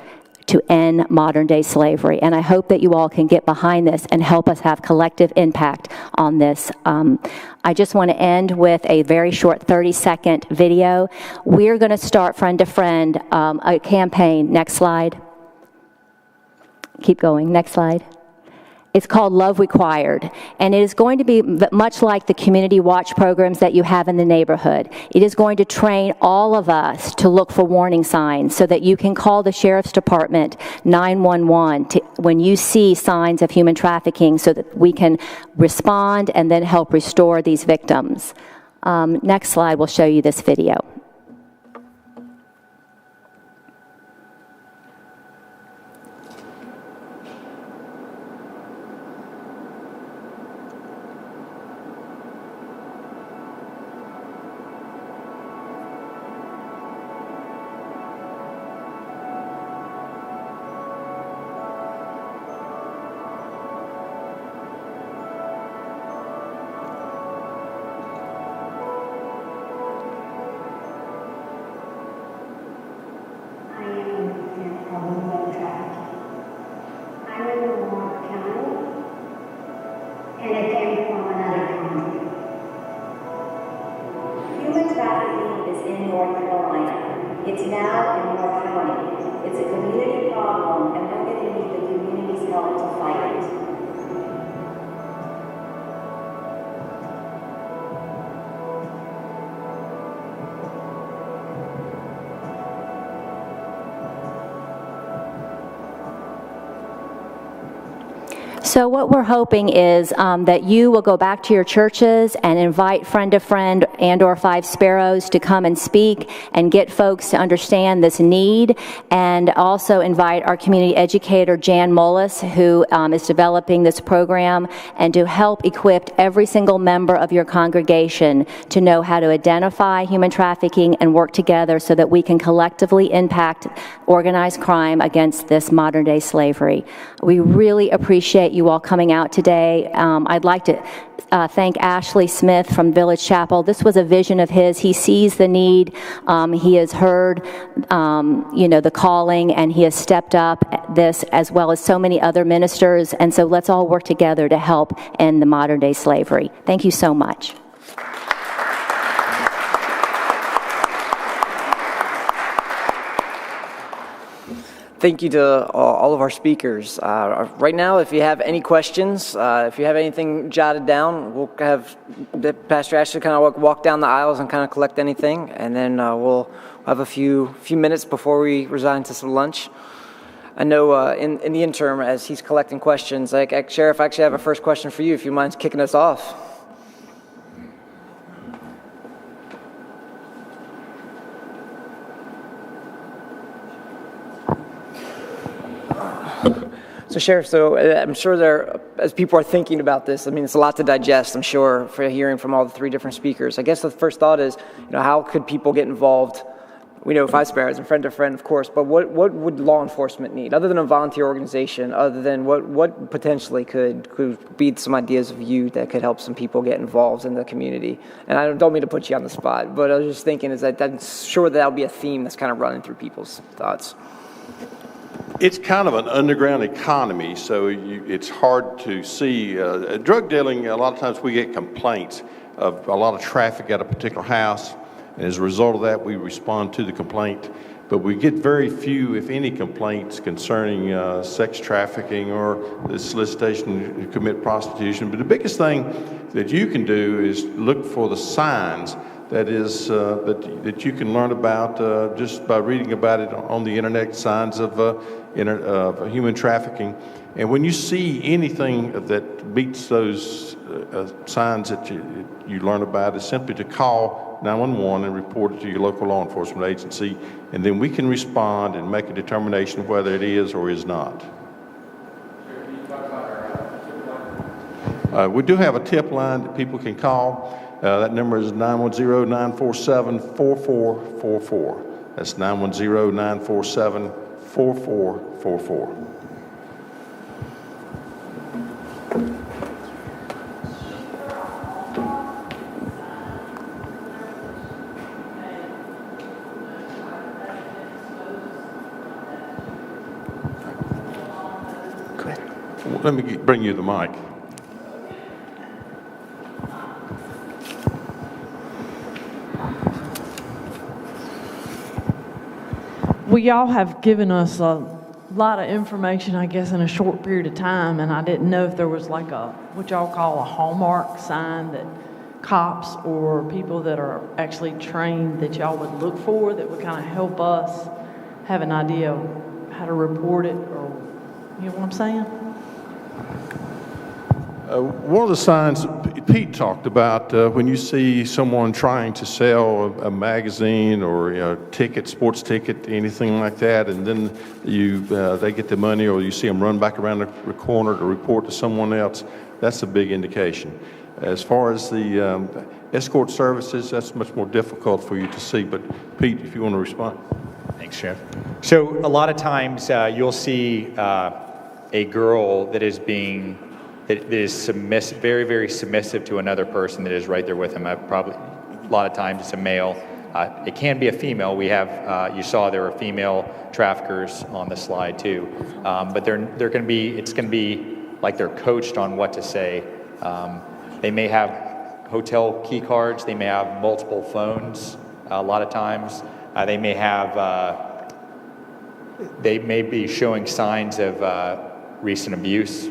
S5: to end modern day slavery. And I hope that you all can get behind this and help us have collective impact on this. I just want to end with a very short 30-second video. We're going to start Friend to Friend, a campaign. Next slide. Keep going. Next slide. It's called Love Required, and it is going to be much like the community watch programs that you have in the neighborhood. It is going to train all of us to look for warning signs so that you can call the Sheriff's Department 911 when you see signs of human trafficking so that we can respond and then help restore these victims. Next slide will show you this video. So what we're hoping is that you will go back to your churches and invite friend to friend and or Five Sparrows to come and speak and get folks to understand this need, and also invite our community educator Jan Mullis, who is developing this program, and to help equip every single member of your congregation to know how to identify human trafficking and work together so that we can collectively impact organized crime against this modern day slavery. We really appreciate you all coming out today. I'd like to thank Ashley Smith from Village Chapel. This was a vision of his. He sees the need. He has heard, the calling, and he has stepped up this, as well as so many other ministers. And so let's all work together to help end the modern day slavery. Thank you so much.
S2: Thank you to all of our speakers. Right now, if you have any questions, if you have anything jotted down, we'll have Pastor Ashley kind of walk down the aisles and kind of collect anything, and then we'll have a few minutes before we resign to some lunch. I know in the interim, as he's collecting questions, Sheriff, I actually have a first question for you, if you mind kicking us off. So, Sheriff, I'm sure as people are thinking about this, it's a lot to digest, I'm sure, for hearing from all the three different speakers. I guess the first thought is, how could people get involved? We know Five Sparrows and friend to friend, of course, but what would law enforcement need, other than a volunteer organization, other than what potentially could be some ideas of you that could help some people get involved in the community? And I don't mean to put you on the spot, but I was just thinking I'm sure that'll be a theme that's kind of running through people's thoughts.
S3: It's kind of an underground economy, so it's hard to see. Drug dealing, a lot of times we get complaints of a lot of traffic at a particular house, and as a result of that, we respond to the complaint. But we get very few, if any, complaints concerning sex trafficking or the solicitation to commit prostitution. But the biggest thing that you can do is look for the signs that you can learn about just by reading about it on the internet, signs of human trafficking. And when you see anything that meets those signs that you learn about, it's simply to call 911 and report it to your local law enforcement agency, and then we can respond and make a determination of whether it is or is not. We do have a tip line that people can call. That number is 910-947-4444. That's 910-947-4444.
S2: Go ahead.
S3: Let me bring you the mic.
S6: Well, y'all have given us a lot of information, I guess, in a short period of time, and I didn't know if there was like what y'all call a hallmark sign that cops or people that are actually trained that y'all would look for that would kind of help us have an idea of how to report it, or, you know what I'm saying?
S3: One of the signs Pete talked about, when you see someone trying to sell a magazine or sports ticket, anything like that, and then they get the money, or you see them run back around the corner to report to someone else, that's a big indication. As far as the escort services, that's much more difficult for you to see. But Pete, if you want to respond.
S4: Thanks, Jeff. So a lot of times you'll see a girl that is submissive, very, very submissive to another person that is right there with them. Probably a lot of times it's a male. It can be a female. We have, you saw there were female traffickers on the slide too. But they're going to be, it's going to be like they're coached on what to say. They may have hotel key cards. They may have multiple phones. A lot of times they may have, they may be showing signs of recent abuse,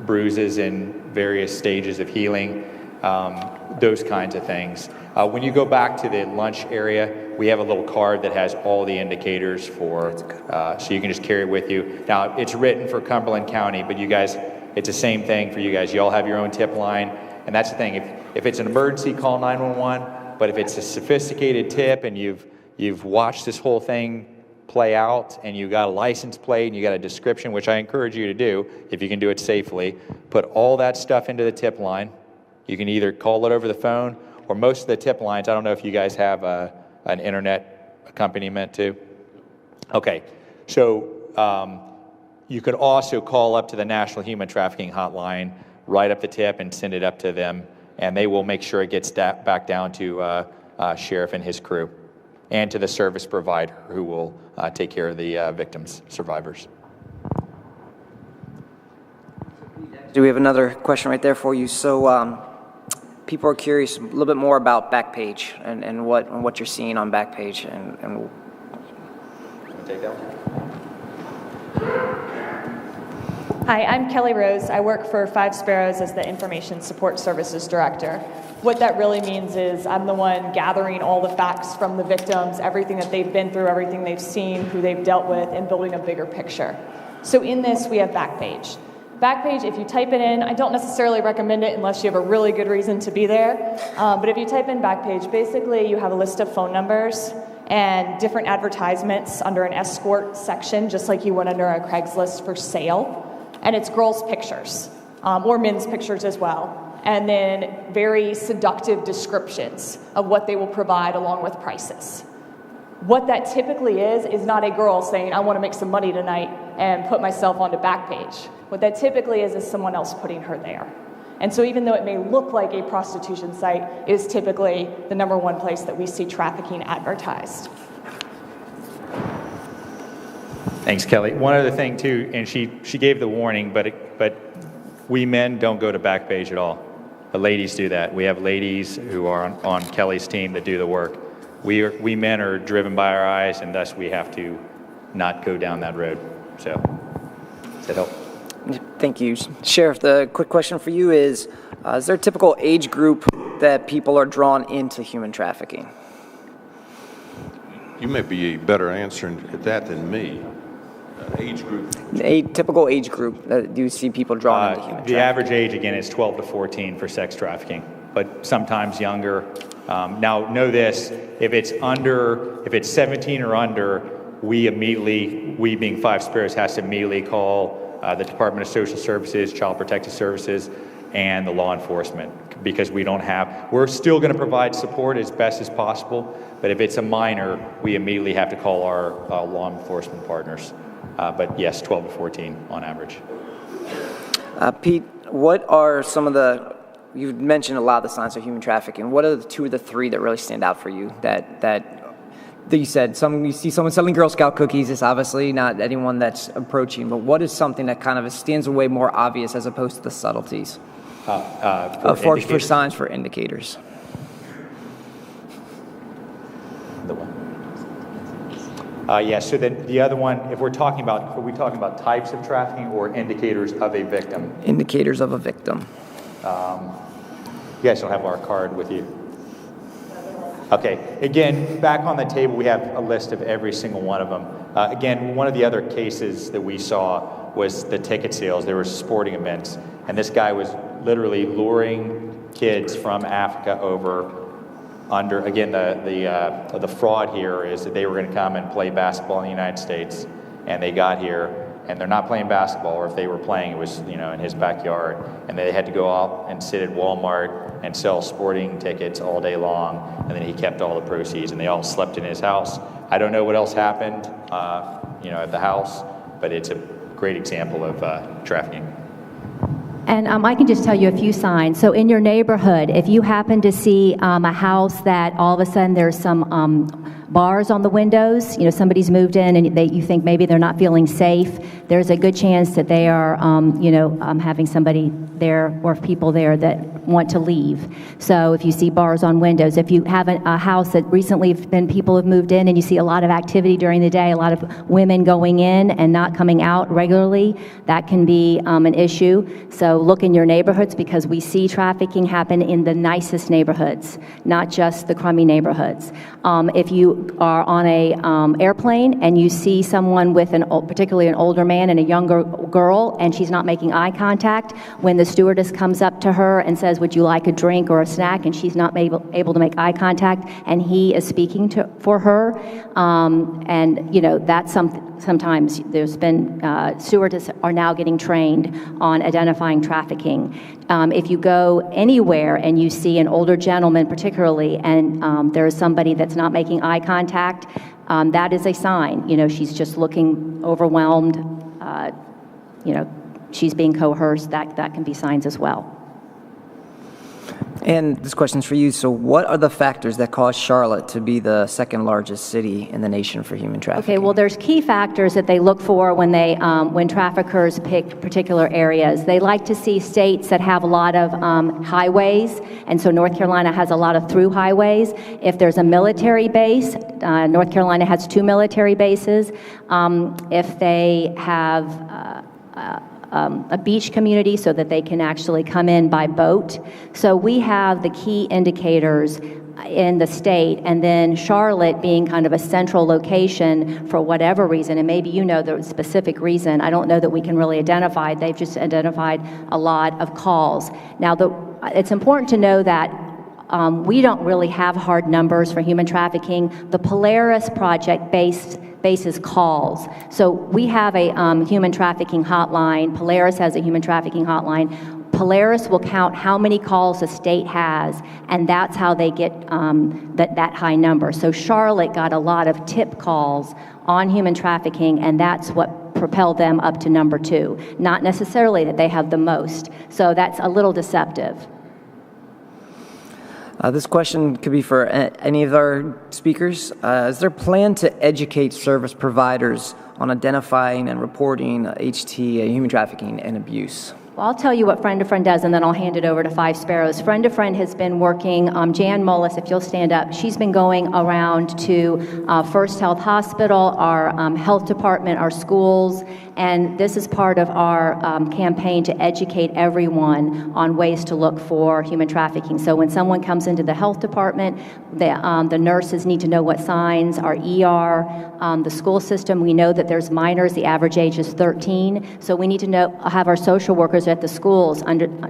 S4: bruises in various stages of healing, those kinds of things. When you go back to the lunch area, we have a little card that has all the indicators for, so you can just carry it with you. Now, it's written for Cumberland County, but you guys it's the same thing for you guys. You all have your own tip line, and that's the thing. If it's an emergency, call 911. But if it's a sophisticated tip and you've watched this whole thing play out, and you got a license plate and you got a description, which I encourage you to do if you can do it safely, put all that stuff into the tip line. You can either call it over the phone, or most of the tip lines, I don't know if you guys have an internet accompaniment too. Okay, so you could also call up to the National Human Trafficking Hotline, write up the tip and send it up to them, and they will make sure it gets back down to Sheriff and his crew, and to the service provider who will take care of the victims, survivors.
S2: Do we have another question right there for you? So people are curious a little bit more about Backpage and what you're seeing on Backpage. And
S4: Take that one.
S7: Hi, I'm Kelly Rose. I work for 5 Sparrows as the Information Support Services Director. What that really means is I'm the one gathering all the facts from the victims, everything that they've been through, everything they've seen, who they've dealt with, and building a bigger picture. So in this, we have Backpage. Backpage, if you type it in, I don't necessarily recommend it unless you have a really good reason to be there, but if you type in Backpage, basically you have a list of phone numbers and different advertisements under an escort section, just like you would under a Craigslist for sale. And it's girls' pictures, or men's pictures as well. And then very seductive descriptions of what they will provide along with prices. What that typically is not a girl saying, I want to make some money tonight and put myself onto Backpage. What that typically is someone else putting her there. And so even though it may look like a prostitution site, it is typically the #1 place that we see trafficking advertised.
S4: Thanks, Kelly. One other thing too, and she gave the warning, but we men don't go to Backpage at all. The ladies do that. We have ladies who are on Kelly's team that do the work. We men are driven by our eyes, and thus we have to not go down that road. So, does that help?
S2: thank you. Sheriff, the quick question for you is there a typical age group that people are drawn into human trafficking?
S3: You may be better answering that than me. Age group.
S2: A typical age group that you see people drawn into human trafficking.
S4: The average age, again, is 12 to 14 for sex trafficking, but sometimes younger. Now, know this, if it's 17 or under, we being 5 Sparrows, has to immediately call the Department of Social Services, Child Protective Services, and the law enforcement, because we're still going to provide support as best as possible, but if it's a minor, we immediately have to call our law enforcement partners. But yes, 12 to 14 on average.
S2: Pete, what are some of you've mentioned a lot of the signs of human trafficking. What are the 2 or the 3 that really stand out for you that you said? You see someone selling Girl Scout cookies, it's obviously not anyone that's approaching, but what is something that kind of stands away more obvious as opposed to the subtleties? For signs, for indicators.
S4: The one. So then the other one, are we talking about types of trafficking or indicators of a victim?
S2: Indicators of a victim.
S4: You guys don't have our card with you. Okay, again, back on the table, we have a list of every single one of them. Again, one of the other cases that we saw was the ticket sales. There were sporting events, and this guy was literally luring kids from Africa over under, again, the fraud here is that they were going to come and play basketball in the United States, and they got here, and they're not playing basketball, or if they were playing, it was, in his backyard, and they had to go out and sit at Walmart and sell sporting tickets all day long, and then he kept all the proceeds, and they all slept in his house. I don't know what else happened, at the house, but it's a great example of trafficking.
S5: And I can just tell you a few signs. So in your neighborhood, if you happen to see a house that all of a sudden there's some bars on the windows, somebody's moved in and you think maybe they're not feeling safe, there's a good chance that they are, having somebody there or people there that want to leave. So if you see bars on windows, if you have a house that recently people have moved in and you see a lot of activity during the day, a lot of women going in and not coming out regularly, that can be an issue. So look in your neighborhoods, because we see trafficking happen in the nicest neighborhoods, not just the crummy neighborhoods. If you are on a airplane and you see someone with particularly an older man man and a younger girl, and she's not making eye contact. When the stewardess comes up to her and says, "Would you like a drink or a snack?" and she's not able to make eye contact, and he is speaking for her, and that's something. Sometimes there's been stewardess are now getting trained on identifying trafficking. If you go anywhere and you see an older gentleman particularly, and there's somebody that's not making eye contact, that is a sign. She's just looking overwhelmed. She's being coerced. That can be signs as well.
S2: And this question's for you. So what are the factors that cause Charlotte to be the second largest city in the nation for human trafficking?
S5: Okay, well, there's key factors that they look for when traffickers pick particular areas. They like to see states that have a lot of highways, and so North Carolina has a lot of through highways. If there's a military base, North Carolina has 2 military bases. If they have a beach community so that they can actually come in by boat. So we have the key indicators in the state, and then Charlotte being kind of a central location for whatever reason, and maybe the specific reason, I don't know that we can really identify. They've just identified a lot of calls. Now, it's important to know that we don't really have hard numbers for human trafficking. The Polaris project bases calls. So we have a human trafficking hotline. Polaris has a human trafficking hotline. Polaris will count how many calls a state has, and that's how they get that high number. So Charlotte got a lot of tip calls on human trafficking, and that's what propelled them up to number 2. Not necessarily that they have the most. So that's a little deceptive.
S2: This question could be for any of our speakers. Is there a plan to educate service providers on identifying and reporting HT, human trafficking, and abuse?
S5: Well, I'll tell you what Friend to Friend does, and then I'll hand it over to Five Sparrows. Friend to Friend has been working, Jan Mullis, if you'll stand up, she's been going around to First Health Hospital, our health department, our schools, and this is part of our campaign to educate everyone on ways to look for human trafficking. So when someone comes into the health department, the nurses need to know what signs, our ER, the school system, we know that there's minors, the average age is 13, so we need to have our social workers at the schools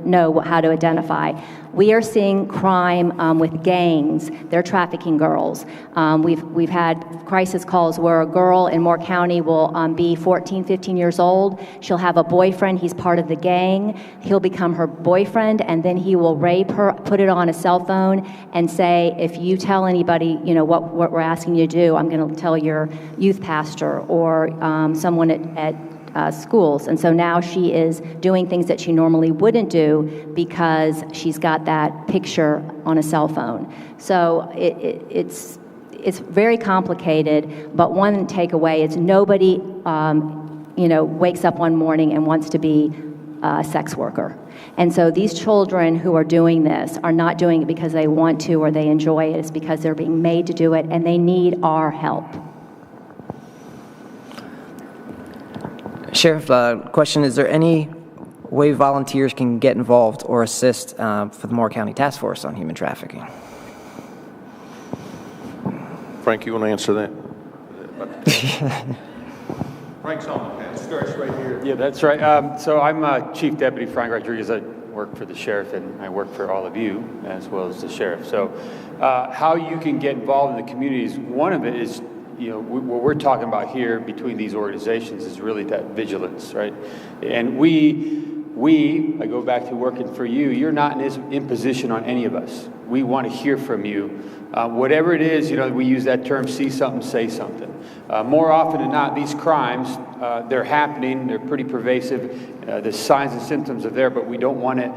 S5: know how to identify. We are seeing crime with gangs. They're trafficking girls. We've had crisis calls where a girl in Moore County will be 14, 15 years old. She'll have a boyfriend. He's part of the gang. He'll become her boyfriend, and then he will rape her, put it on a cell phone, and say, if you tell anybody, what we're asking you to do, I'm going to tell your youth pastor or someone at schools. And so now she is doing things that she normally wouldn't do because she's got that picture on a cell phone. So it's very complicated, but one takeaway is nobody wakes up one morning and wants to be a sex worker. And so these children who are doing this are not doing it because they want to or they enjoy it. It's because they're being made to do it, and they need our help.
S2: Sheriff, question, is there any way volunteers can get involved or assist for the Moore County Task Force on Human Trafficking?
S3: Frank, you want to answer that? Frank's on the pass. Starts right here.
S8: Yeah, that's right. So I'm Chief Deputy Frank Rodriguez. I work for the sheriff, and I work for all of you as well as the sheriff. So how you can get involved in the communities, one of it is, what we're talking about here between these organizations is really that vigilance, right? And I go back to working for you, you're not in imposition on any of us. We want to hear from you. Whatever it is, we use that term, see something, say something. More often than not, these crimes, they're happening, they're pretty pervasive. The signs and symptoms are there, but we don't want it.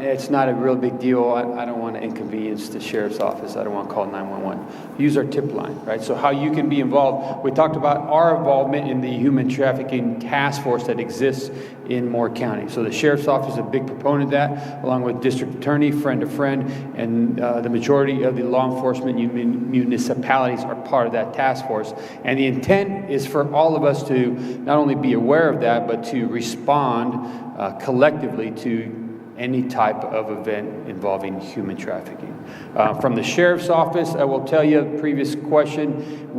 S8: It's not a real big deal. I don't want to inconvenience the sheriff's office. I don't want to call 911. Use our tip line, right? So how you can be involved. We talked about our involvement in the human trafficking task force that exists in Moore County. So the sheriff's office is a big proponent of that, along with district attorney, friend to friend, and the majority of the law enforcement municipalities are part of that task force. And the intent is for all of us to not only be aware of that, but to respond collectively to any type of event involving human trafficking. From the sheriff's office, I will tell you, previous question,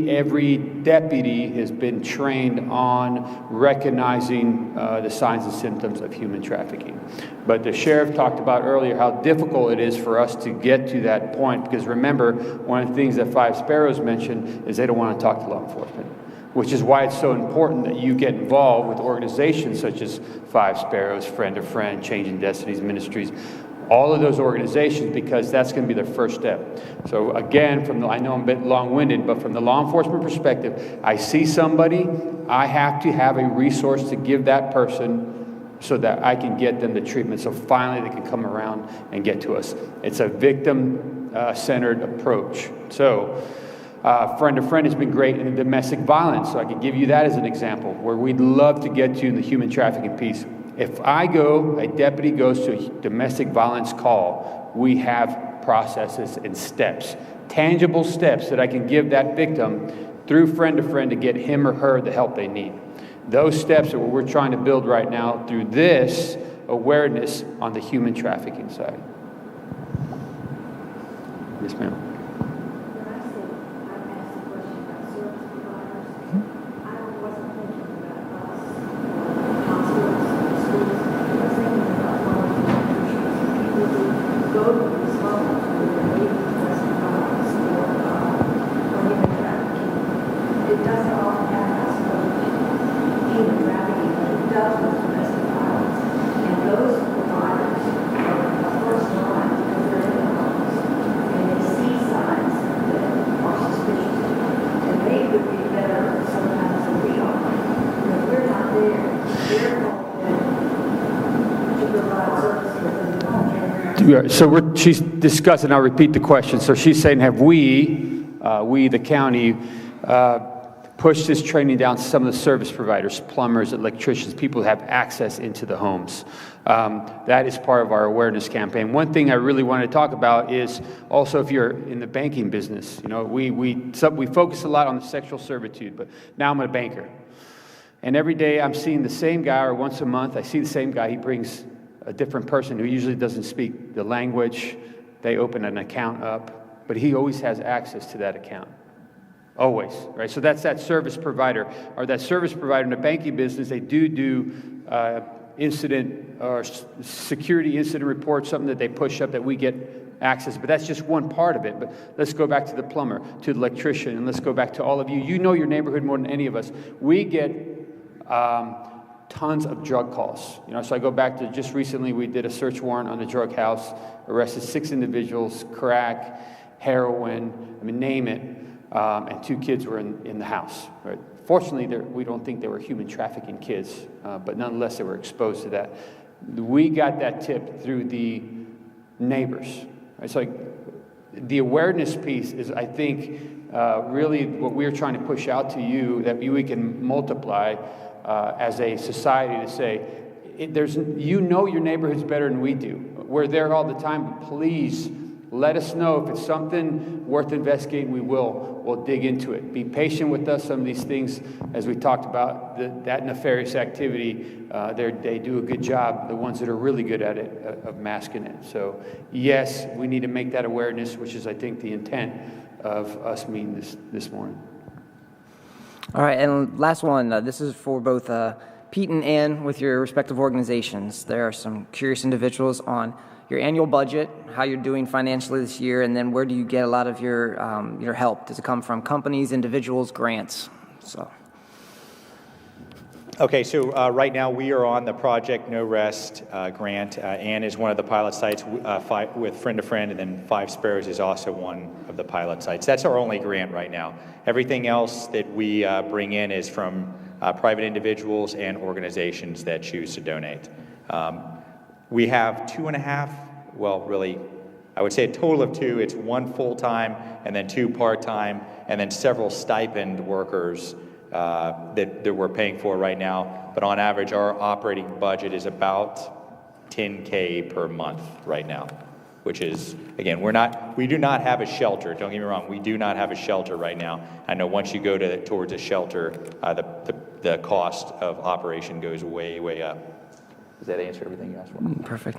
S8: every deputy has been trained on recognizing the signs and symptoms of human trafficking. But the sheriff talked about earlier how difficult it is for us to get to that point, because remember, one of the things that Five Sparrows mentioned is they don't want to talk to law enforcement, which is why it's so important that you get involved with organizations such as Five Sparrows, Friend to Friend, Changing Destinies Ministries, all of those organizations, because that's going to be their first step. So again, I know I'm a bit long-winded, but from the law enforcement perspective, I see somebody, I have to have a resource to give that person so that I can get them the treatment, so finally they can come around and get to us. It's a victim-centered approach. So Friend to Friend has been great in domestic violence, so I can give you that as an example, where we'd love to get to in the human trafficking piece. If a deputy goes to a domestic violence call, we have processes and steps, tangible steps that I can give that victim through Friend to Friend to get him or her the help they need. Those steps are what we're trying to build right now through this awareness on the human trafficking side. Yes, ma'am. So she's discussing, I'll repeat the question. So she's saying, have we, the county, pushed this training down to some of the service providers, plumbers, electricians, people who have access into the homes? That is part of our awareness campaign. One thing I really want to talk about is also if you're in the banking business. You know, we focus a lot on the sexual servitude, but now I'm a banker. And every day I'm seeing the same guy, or once a month, I see the same guy. He brings a different person who usually doesn't speak the language. They open an account up, but he always has access to that account. Always, right? So that's that service provider. Or that service provider in the banking business, they do incident or security incident reports, something that they push up that we get access. But that's just one part of it. But let's go back to the plumber, to the electrician, and let's go back to all of you. You know your neighborhood more than any of us. We get tons of drug calls. You know, so I go back to just recently we did a search warrant on the drug house, arrested 6 individuals, crack, heroin, I mean, name it, and 2 kids were in the house. Right? Fortunately, we don't think they were human trafficking kids, but nonetheless, they were exposed to that. We got that tip through the neighbors. It's like the awareness piece is, I think, really what we're trying to push out to you, that we can multiply as a society to say, you know your neighborhoods better than we do. We're there all the time, but please let us know if it's something worth investigating. We'll dig into it. Be patient with us. Some of these things, as we talked about, that nefarious activity, they do a good job, the ones that are really good at it, of masking it. So yes, we need to make that awareness, which is, I think, the intent of us meeting this morning.
S2: All right, and last one. This is for both Pete and Ann with your respective organizations. There are some curious individuals on your annual budget, how you're doing financially this year, and then where do you get a lot of your help? Does it come from companies, individuals, grants? So.
S4: Okay, so right now we are on the Project No Rest grant. Ann is one of the pilot sites with Friend to Friend, and then Five Sparrows is also one of the pilot sites. That's our only grant right now. Everything else that we bring in is from private individuals and organizations that choose to donate. We have 2.5, well, really, I would say a total of 2. It's 1 full-time and then 2 part-time, and then several stipend workers that we're paying for right now. But on average, our operating budget is about $10K per month right now, which is, again, we do not have a shelter. Don't get me wrong, we do not have a shelter right now. I know once you go towards a shelter, the cost of operation goes way, way up. Does that answer everything you asked for?
S2: Perfect.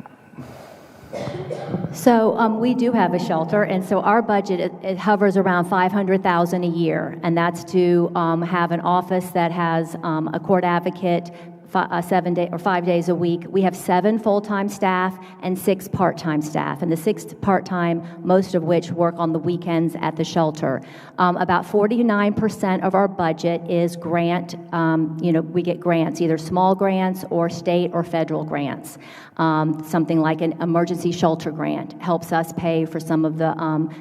S5: So we do have a shelter, and so our budget it hovers around $500,000 a year, and that's to have an office that has a court advocate 5 days a week. We have 7 full-time staff and 6 part-time staff, and the 6 part-time, most of which work on the weekends at the shelter. About 49% of our budget is grant. We get grants, either small grants or state or federal grants. Something like an emergency shelter grant helps us pay for some of the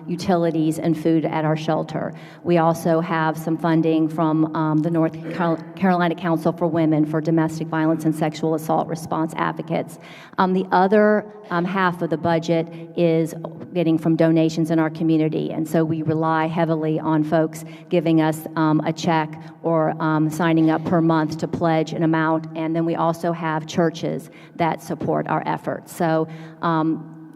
S5: utilities and food at our shelter. We also have some funding from the North Carolina Council for Women for domestic violence and sexual assault response advocates. The other half of the budget is getting from donations in our community, and so we rely heavily on folks giving us a check or signing up per month to pledge an amount, and then we also have churches that support our efforts. So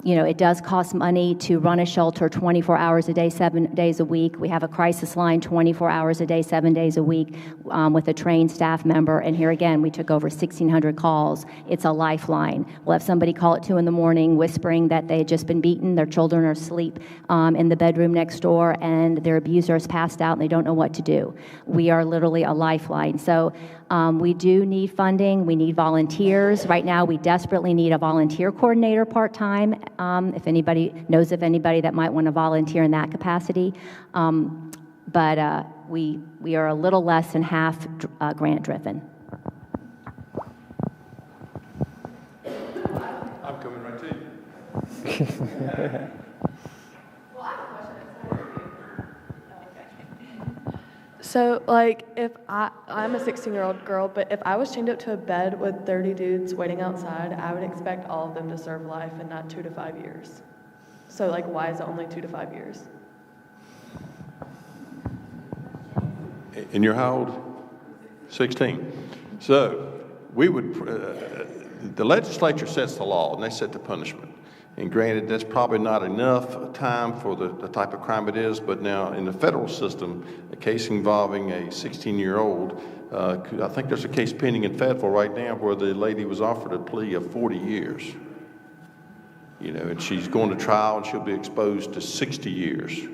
S5: it does cost money to run a shelter 24 hours a day, 7 days a week. We have a crisis line 24 hours a day, 7 days a week with a trained staff member. And here again, we took over 1,600 calls. It's a lifeline. We'll have somebody call at 2 in the morning whispering that they had just been beaten, their children are asleep in the bedroom next door, and their abuser is passed out and they don't know what to do. We are literally a lifeline. So we do need funding. We need volunteers. Right now, we desperately need a volunteer coordinator part-time. If anybody knows of anybody that might want to volunteer in that capacity. But we are a little less than half grant-driven.
S3: I'm coming right to you.
S9: So, if I'm a 16-year-old girl, but if I was chained up to a bed with 30 dudes waiting outside, I would expect all of them to serve life and not 2 to 5 years. So, why is it only 2 to 5 years?
S3: And you're how old? 16. So we would, the legislature sets the law and they set the punishment. And granted, that's probably not enough time for the type of crime it is, but now in the federal system, a case involving a 16-year-old, I think there's a case pending in Fayetteville right now where the lady was offered a plea of 40 years. And she's going to trial and she'll be exposed to 60 years.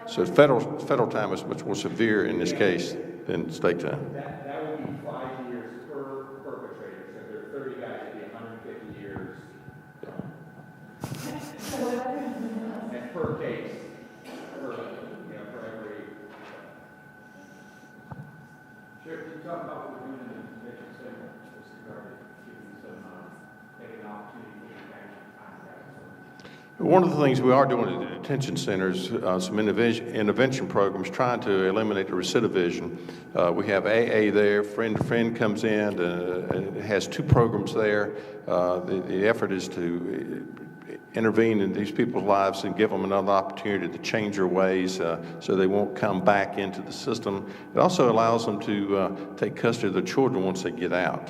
S3: So federal time is much more severe in this case than state time.
S10: That would be 5 years per perpetrator. So if there are 30 guys, it'd be 150 years. And per case, for every. Sheriff, can you talk about what we're doing in the convention center with regard to giving some maybe an opportunity for you to
S3: One of the things we are doing at the detention centers, some intervention programs trying to eliminate the recidivism. We have AA there, Friend to Friend comes in, it has 2 programs there. The effort is to intervene in these people's lives and give them another opportunity to change their ways so they won't come back into the system. It also allows them to take custody of their children once they get out.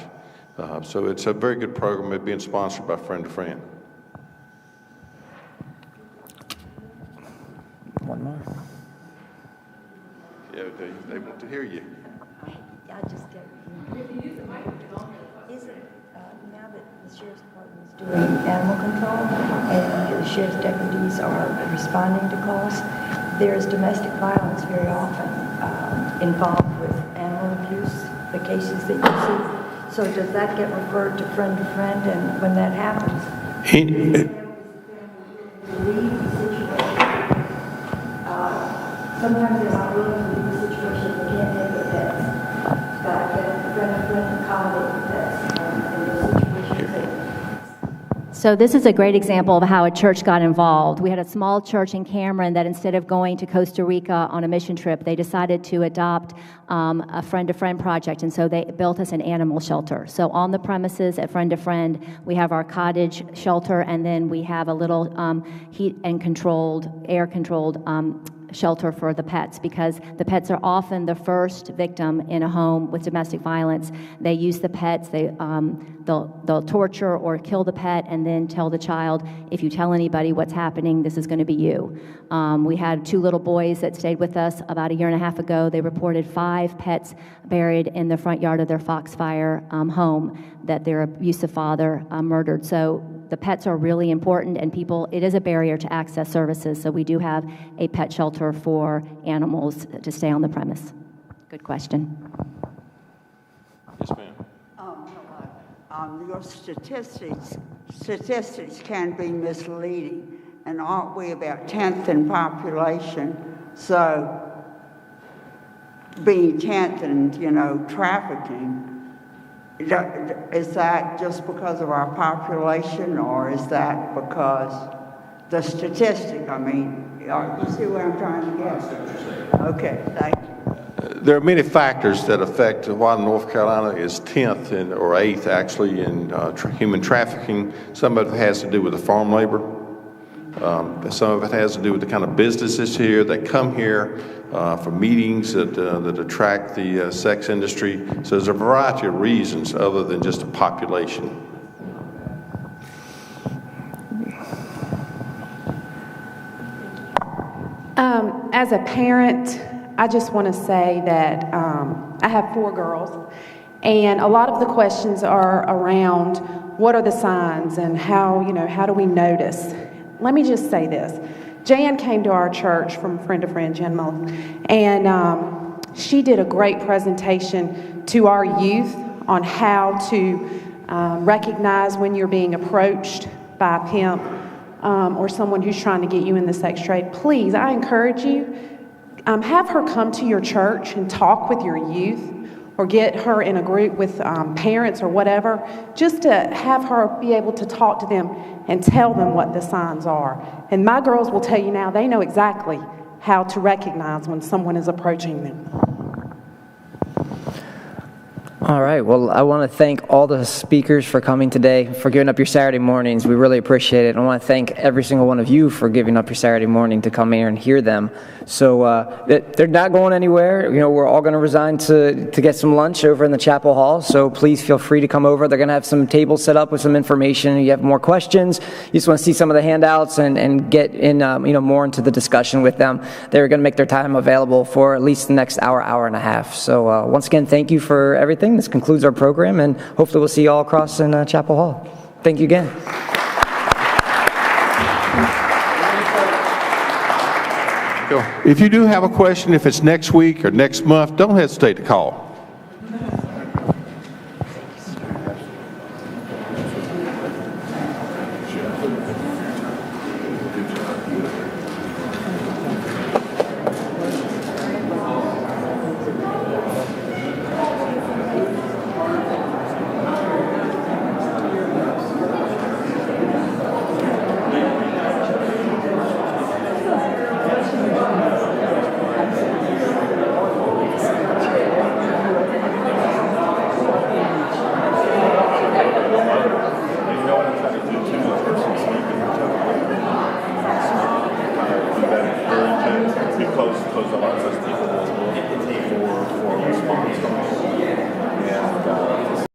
S3: So it's a very good program. It's being sponsored by Friend to Friend.
S2: One more.
S3: Yeah, they want to hear you.
S11: I just get. Is it now that the sheriff's department is doing animal control and the sheriff's deputies are responding to calls, there is domestic violence very often involved with animal abuse, the cases that you see. So does that get referred to Friend to Friend? And when that happens, sometimes they're not willing to leave the situation, they can't take the pets. But Friend to Friend accommodate the pets in those situations.
S5: So this is a great example of how a church got involved. We had a small church in Cameron that instead of going to Costa Rica on a mission trip, they decided to adopt a friend-to-friend project, and so they built us an animal shelter. So on the premises at Friend to Friend, we have our cottage shelter, and then we have a little heat and air-controlled shelter for the pets, because the pets are often the first victim in a home with domestic violence. They use the pets, they'll torture or kill the pet and then tell the child, if you tell anybody what's happening, this is going to be you. We had 2 little boys that stayed with us about a year and a half ago. They reported 5 pets buried in the front yard of their Foxfire home that their abusive father murdered. So the pets are really important, and it is a barrier to access services, so we do have a pet shelter for animals to stay on the premise. Good question.
S3: Yes, ma'am.
S12: Your statistics can be misleading, and aren't we about 10th in population? So being 10th in, trafficking, is that just because of our population, or is that because the statistic? I mean, you see what I'm trying to get? Okay, thank you.
S3: There are many factors that affect why North Carolina is 10th or 8th actually in human trafficking. Some of it has to do with the farm labor. Some of it has to do with the kind of businesses here that come here for meetings that attract the sex industry. So there's a variety of reasons other than just the population.
S13: As a parent, I just want to say that I have 4 girls, and a lot of the questions are around what are the signs and how do we notice. Let me just say this. Jan came to our church from friend to friend, Jan Mullen, and she did a great presentation to our youth on how to recognize when you're being approached by a pimp or someone who's trying to get you in the sex trade. Please, I encourage you, have her come to your church and talk with your youth, or get her in a group with parents or whatever, just to have her be able to talk to them and tell them what the signs are. And my girls will tell you now, they know exactly how to recognize when someone is approaching them.
S2: All right. Well, I want to thank all the speakers for coming today, for giving up your Saturday mornings. We really appreciate it. I want to thank every single one of you for giving up your Saturday morning to come here and hear them. So they're not going anywhere. We're all going to resign to get some lunch over in the chapel hall. So please feel free to come over. They're going to have some tables set up with some information. If you have more questions, you just want to see some of the handouts and get in, more into the discussion with them. They're going to make their time available for at least the next hour, hour and a half. So once again, thank you for everything. This concludes our program, and hopefully we'll see you all across in Chapel Hall. Thank you again.
S3: If you do have a question, if it's next week or next month, don't hesitate to call.